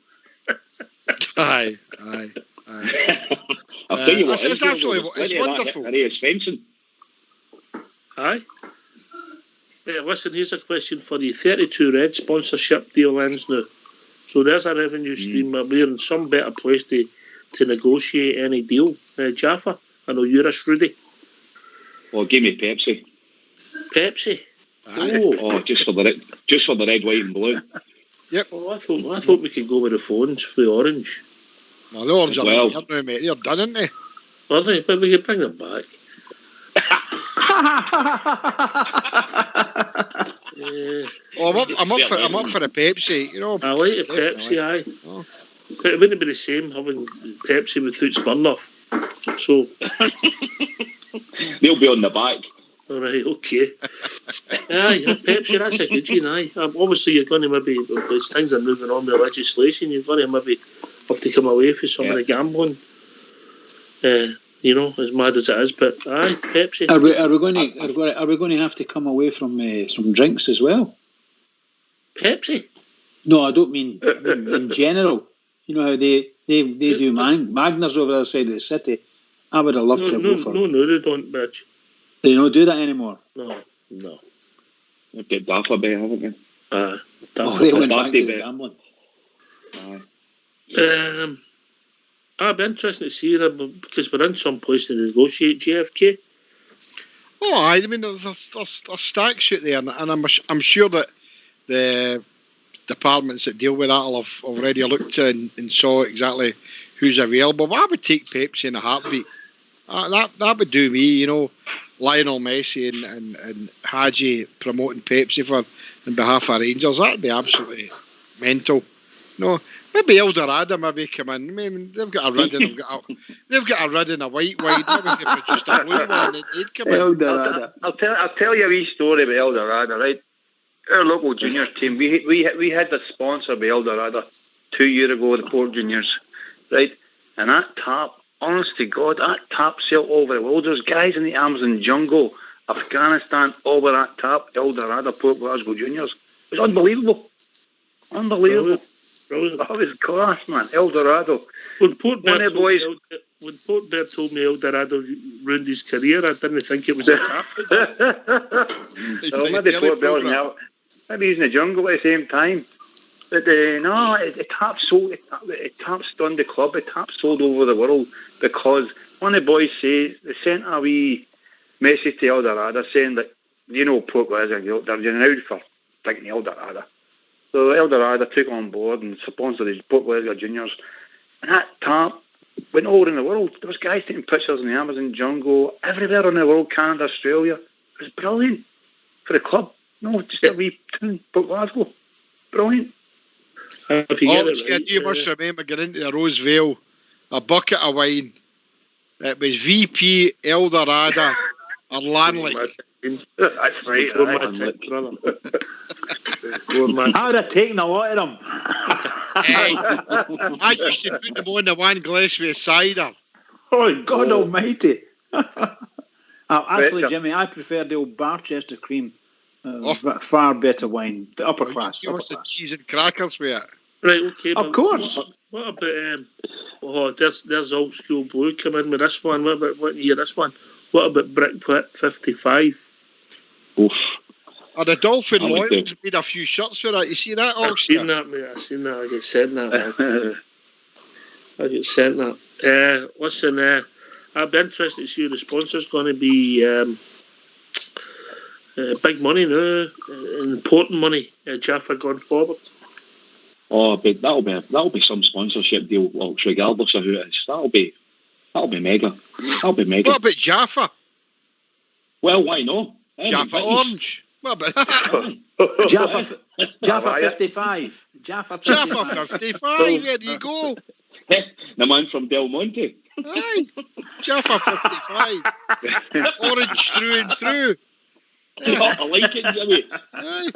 Speaker 8: Aye.
Speaker 18: I'll tell you what,
Speaker 8: it's wonderful.
Speaker 19: Aye. Yeah, listen, here's a question for you. 32 Red sponsorship deal ends now. So there's a revenue stream. We're in some better place to negotiate any deal. Jaffa, I know you're a shrewdy.
Speaker 18: Well, give me Pepsi.
Speaker 19: Pepsi?
Speaker 18: Oh, just for the red, white and blue.
Speaker 8: Yep.
Speaker 19: Well, I thought we could go with the phones for the orange.
Speaker 8: Well, the orange are here now, mate. They're done, aren't they?
Speaker 19: Are they? But we could bring them back.
Speaker 8: I'm up for a Pepsi. You know,
Speaker 19: I like a Pepsi. Aye. Oh. But it wouldn't be the same having Pepsi without Smirnoff. So
Speaker 18: they'll be on the back.
Speaker 19: All right, okay. Aye, Pepsi, that's a good thing. Aye, obviously you're going to maybe, as things are moving on with legislation, you're going to maybe have to come away from some of the gambling. As mad as it is, but aye, Pepsi.
Speaker 9: Are we going to have to come away from drinks as well?
Speaker 19: Pepsi?
Speaker 9: No, I don't mean in general. You know how they do Magners over the other side of the city. I would have loved to go for.
Speaker 19: No, they don't, bitch.
Speaker 9: They don't do that anymore.
Speaker 19: No.
Speaker 18: They've got Dapper Bay, haven't they?
Speaker 9: They went back to gambling.
Speaker 19: I'd be interested to see that because we're in some place to negotiate JFK.
Speaker 8: Oh, I mean, there's stacks out there, and I'm sure that the departments that deal with that will have already looked and saw exactly who's available. But I would take Pepsi in a heartbeat. That would do me, Lionel Messi and Hadji promoting Pepsi on behalf of Rangers. That'd be absolutely mental. Maybe Eldorado maybe come in. I mean, they've got a red and they've got a red and a white wine. Maybe if they produced a blue one, they'd come in.
Speaker 17: Eldorado. I'll tell you a wee story about Eldorado, right? Our local juniors team, we had the sponsor by Eldorado 2 years ago, the Port Juniors, right? And that tap, honest to God, that tap sailed over the world. There's guys in the Amazon jungle, Afghanistan, over that tap, Eldorado, Port Glasgow Juniors. It was unbelievable. Unbelievable. That was class, man. Eldorado.
Speaker 19: When Port Bear told me Eldorado ruined his career, I didn't think it was a tap.
Speaker 17: Maybe Port Bear's now. Maybe he's in the jungle at the same time. But the tap sold. The tap stunned the club. The tap sold over the world because one of the boys says they sent a wee message to Eldorado saying that Port Glasgow, they're renowned for drinking Eldorado. So Eldorado took on board and sponsored the Port Glasgow Juniors. And that tap went all around the world. There was guys taking pictures in the Amazon jungle, everywhere in the world, Canada, Australia. It was brilliant for the club. No, just a wee town, Port Glasgow. Brilliant.
Speaker 8: You must remember getting into the Rosevale, a bucket of wine. It was VP Eldorado Or Lanley.
Speaker 17: That's right.
Speaker 19: Before my
Speaker 17: Aye.
Speaker 19: time, brother. Before my
Speaker 9: I would have taken a lot of them.
Speaker 8: Hey, I used to put them on the one glass with cider.
Speaker 9: Oh, God Almighty. Actually,
Speaker 17: Better.
Speaker 9: Jimmy, I prefer the old Barchester cream. Far better wine. The upper class.
Speaker 8: You must have cheese and crackers with it.
Speaker 19: Right, okay.
Speaker 9: Of
Speaker 19: but
Speaker 9: course.
Speaker 19: What about there's old school blue come in with this one. What about what year this one? What about Brick Pit 55?
Speaker 18: Oof.
Speaker 8: Or the Dolphin
Speaker 18: I like
Speaker 8: Loyals made a few shirts for that. You see that,
Speaker 19: I've
Speaker 8: Ulster?
Speaker 19: seen that, mate. I've seen that. I get sent that. I get sent that. Listen, I'd be interested to see who the sponsor's going to be. Big money now, important money. Jaffa going forward.
Speaker 18: Oh, but that'll be some sponsorship deal, regardless of who it is. That'll be mega. That'll be mega.
Speaker 8: What about Jaffa?
Speaker 18: Well, why not?
Speaker 8: Jaffa Orange. What about
Speaker 9: Jaffa 55. Jaffa 55.
Speaker 8: Jaffa 55? There you go.
Speaker 18: The man from Del Monte.
Speaker 8: Aye. Jaffa 55. Orange through and through.
Speaker 18: I like it, Jimmy.
Speaker 8: Aye.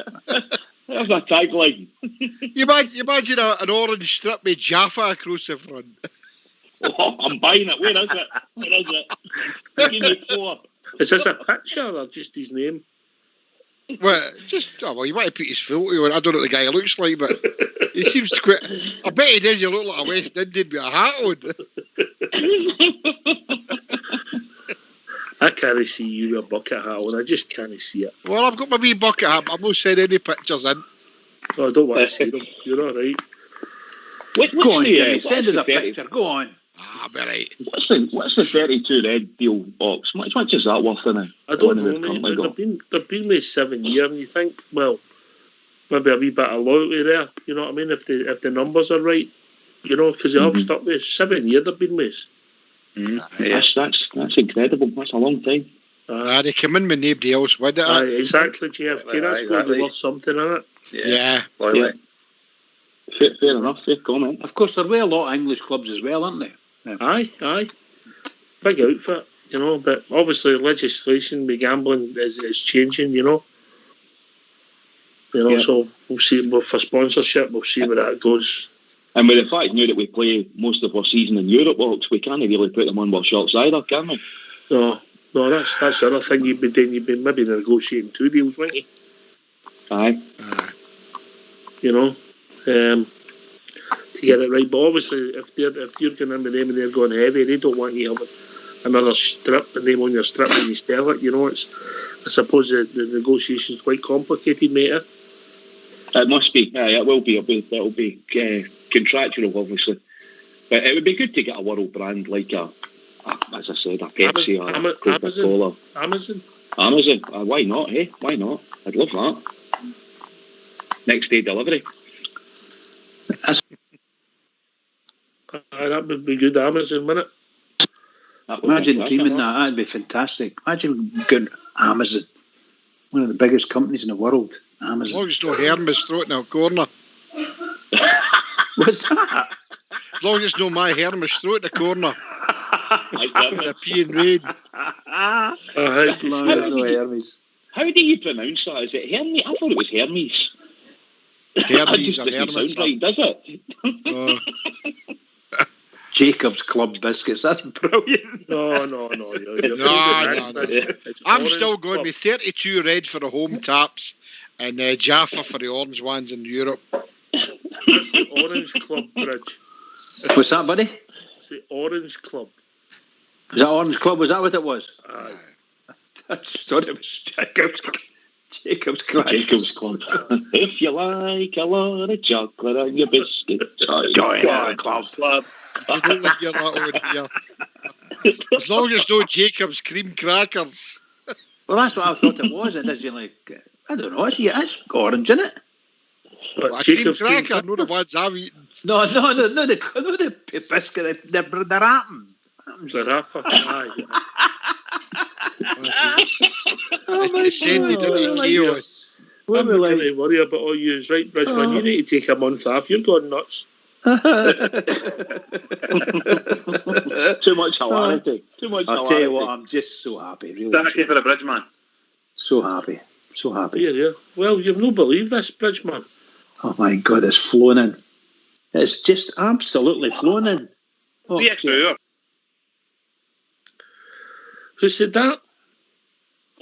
Speaker 18: There's a tagline.
Speaker 8: You imagine an orange strip with Jaffa across the front.
Speaker 18: Oh, I'm buying it. Where is it? Give me 4.
Speaker 19: Is this a picture or just his name?
Speaker 8: Well, you want to put his photo on. I don't know what the guy looks like, but he seems quite. I bet he does. You look like a West Indian with a hat on.
Speaker 19: I can't see you with a bucket hat on. I just can't see it.
Speaker 8: Well, I've got my wee bucket hat, but I'm not sending any pictures in.
Speaker 19: Oh, I don't want to see them. You're all right.
Speaker 9: Go on, Jimmy. Send us a picture. Go on.
Speaker 8: Ah, be right.
Speaker 18: What's the 32 red deal box? How much is that worth in it?
Speaker 19: I don't know, mate. They've been with 7 years, and you think, well, maybe a wee bit of loyalty there. You know what I mean? If the numbers are right, you know, because they have stuck with 7 years. They've been with.
Speaker 18: That's incredible. That's a long time.
Speaker 8: They come in with nobody else with it.
Speaker 19: Exactly, JFK. That's going to be worth something in it.
Speaker 8: Yeah.
Speaker 18: Fair enough. Fair comment.
Speaker 9: Of course, there were a lot of English clubs as well, aren't there? Yeah.
Speaker 19: Aye. Big outfit, you know, but obviously legislation with gambling is changing, you know. So we'll see. For sponsorship, we'll see where that goes.
Speaker 18: And with the fact now that we play most of our season in Europe, we can't really put them on our shorts either, can we?
Speaker 19: No, that's the other thing you've been doing. You've been maybe negotiating 2 deals, weren't you?
Speaker 18: Aye.
Speaker 19: You know, to get it right. But obviously, if you're going in with them and they're going heavy, they don't want you having another strip, the name on your strip when you sell it. You know, I suppose the negotiation's quite complicated, mate.
Speaker 18: It must be. Yeah, it will be. It'll be contractual, obviously. But it would be good to get a world brand like as I said, a Pepsi or a Coca-Cola.
Speaker 19: Amazon.
Speaker 18: Why not? Hey, why not? I'd love that. Next day delivery.
Speaker 19: That would be good. Amazon, wouldn't it?
Speaker 9: Imagine dreaming that. That'd be fantastic. Imagine going Amazon, one of the biggest companies in the world. Amazon.
Speaker 8: As long as no Hermes throat in a corner.
Speaker 9: What's that?
Speaker 8: As long as no my Hermes throat in the corner. With a pea and rain.
Speaker 18: How do you pronounce that? Is it Hermes? I thought it was Hermes.
Speaker 8: Hermes or Hermes.
Speaker 18: Right, does it?
Speaker 9: Jacob's Club biscuits. That's brilliant.
Speaker 19: No.
Speaker 8: No. I'm still going with 32 red for the home taps and Jaffa for the orange ones in Europe.
Speaker 19: That's the Orange Club Bridge.
Speaker 9: What's that, buddy?
Speaker 19: It's the Orange Club.
Speaker 9: Is that Orange Club? Was that what it was?
Speaker 19: I
Speaker 9: thought it was Jacob's Club.
Speaker 18: Jacob's Club. If you like a lot of chocolate on your biscuit,
Speaker 9: join our club.
Speaker 8: I don't like your that on here. As long as no Jacob's cream crackers.
Speaker 9: Well, that's what I thought it was. It doesn't like. I don't know. It's orange, isn't it?
Speaker 8: But a cream cracker, not the ones I've eaten.
Speaker 9: No, the biscuit. The wrapping.
Speaker 19: The wrapper.
Speaker 8: It's descended into chaos.
Speaker 19: I'm not going to worry about all you, right, Bridgman? You need to take a month off. You're going nuts.
Speaker 18: Too much hilarity. Too much
Speaker 9: I'll
Speaker 18: hilarity.
Speaker 9: tell you what, I'm just so happy. Really.
Speaker 4: Thank you for the bridge, man.
Speaker 9: So happy. So happy.
Speaker 19: Yeah. Well, you've no believed this, Bridgeman.
Speaker 9: Oh my God, it's flown in. It's just absolutely flown in. Oh,
Speaker 4: The extra hour.
Speaker 19: Who said that?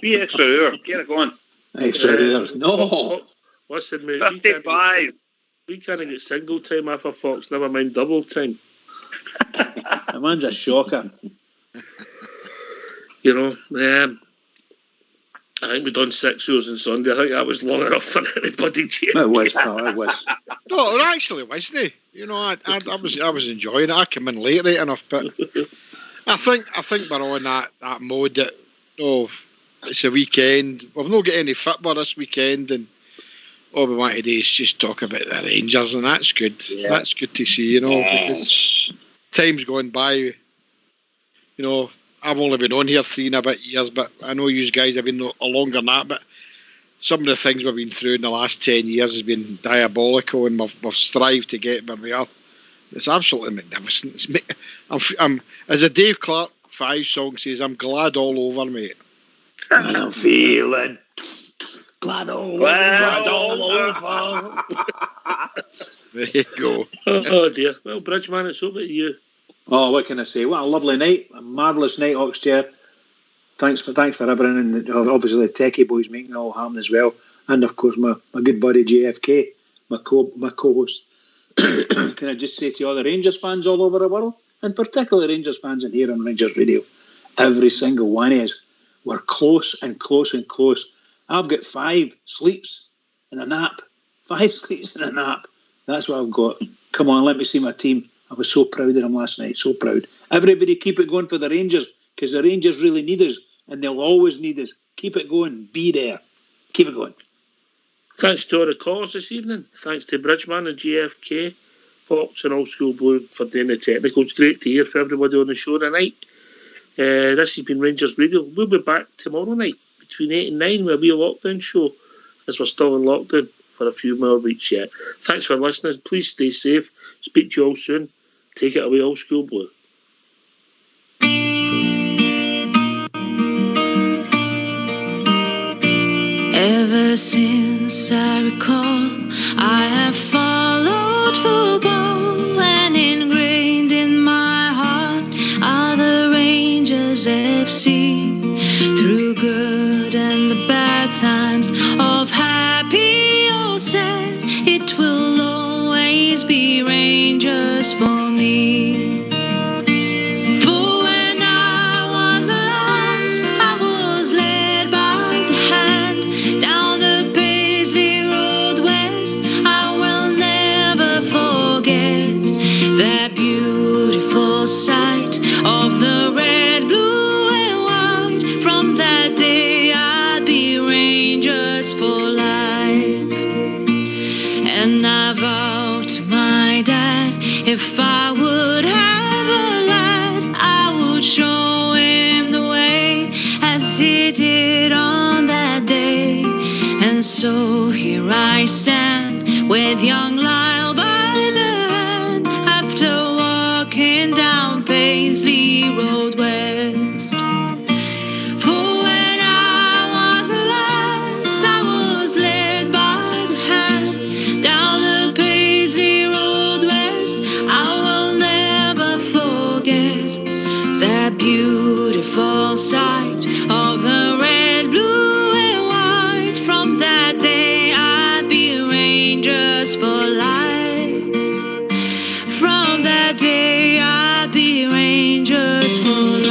Speaker 4: The extra hour. Get it going.
Speaker 9: Extra hours. No.
Speaker 19: Listen, mate.
Speaker 4: 55.
Speaker 19: We can't get single time after Fox, never mind double time.
Speaker 9: The man's a shocker.
Speaker 19: You know, I think we done 6 hours on Sunday. I think that was long enough for anybody.
Speaker 9: It was, pal. It was.
Speaker 8: No, it actually wasn't. You know, I was enjoying it. I came in late right enough, but I think we're on that mode that it's a weekend. We've not got any football this weekend, and all we want to do is just talk about the Rangers, and that's good. Yeah. That's good to see, because time's gone by. You know, I've only been on here 3 and a bit years, but I know you guys have been longer than that. But some of the things we've been through in the last 10 years has been diabolical, and we've strived to get where we are. It's absolutely magnificent. I'm as a Dave Clark 5 song says, I'm glad all over, mate.
Speaker 9: I'm feeling glad all over.
Speaker 8: There you go.
Speaker 19: Oh dear. Well, Bridgeman, it's over to you.
Speaker 9: Oh, what can I say? What a lovely night, a marvellous night, Oxchair. Thanks for everything, and obviously the Techie boys making it all happen as well, and of course my good buddy JFK, my co-host. Can I just say to all the Rangers fans all over the world, and particularly Rangers fans in here on Rangers Radio, every single one of us, we're close and close and close. I've got 5 sleeps and a nap. 5 sleeps and a nap. That's what I've got. Come on, let me see my team. I was so proud of them last night, so proud. Everybody keep it going for the Rangers, because the Rangers really need us, and they'll always need us. Keep it going. Be there. Keep it going.
Speaker 19: Thanks to all the callers this evening. Thanks to Bridgeman and GFK, Fox and Old School Blue for doing the technical. It's great to hear from everybody on the show tonight. This has been Rangers Radio. We'll be back tomorrow night between 8 and 9 with a wee lockdown show, as we're still in lockdown for a few more weeks yet. Thanks for listening. Please stay safe. Speak to you all soon. Take it away, Old School Blue.
Speaker 15: Ever since I recall, I have followed football, and ingrained in my heart are the Rangers FC. Through good and the bad times, of happy or sad, it will always be Rangers for me. Sight of the red, blue and white. From that day I'd be Rangers for life. And I vowed to my dad, if I would have a lad, I would show him the way, as he did on that day. And so here I stand with young Lyle by the hand, after walking down Paisley Road West. For when I was a lass, I was led by the hand down the Paisley Road West. I will never forget that beautiful sight of the red, blue and white. From that day I'd be Rangers for life. From that day I'd be Rangers for life.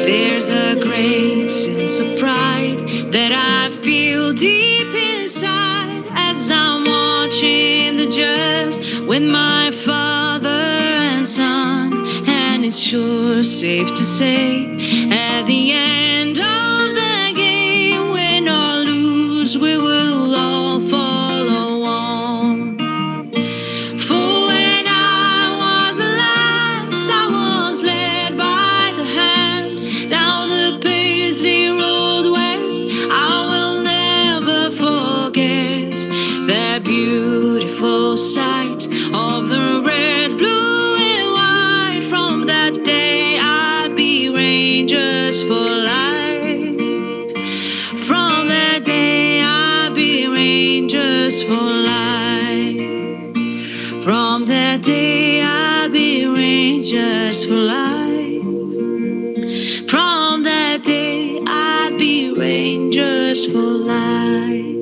Speaker 15: There's a great sense of pride that I feel deep inside as I'm watching the Jazz with my father and son. And it's sure safe to say, at the end of the game, Rangers for life. From that day I'll be Rangers for life. From that day I'll be Rangers for life.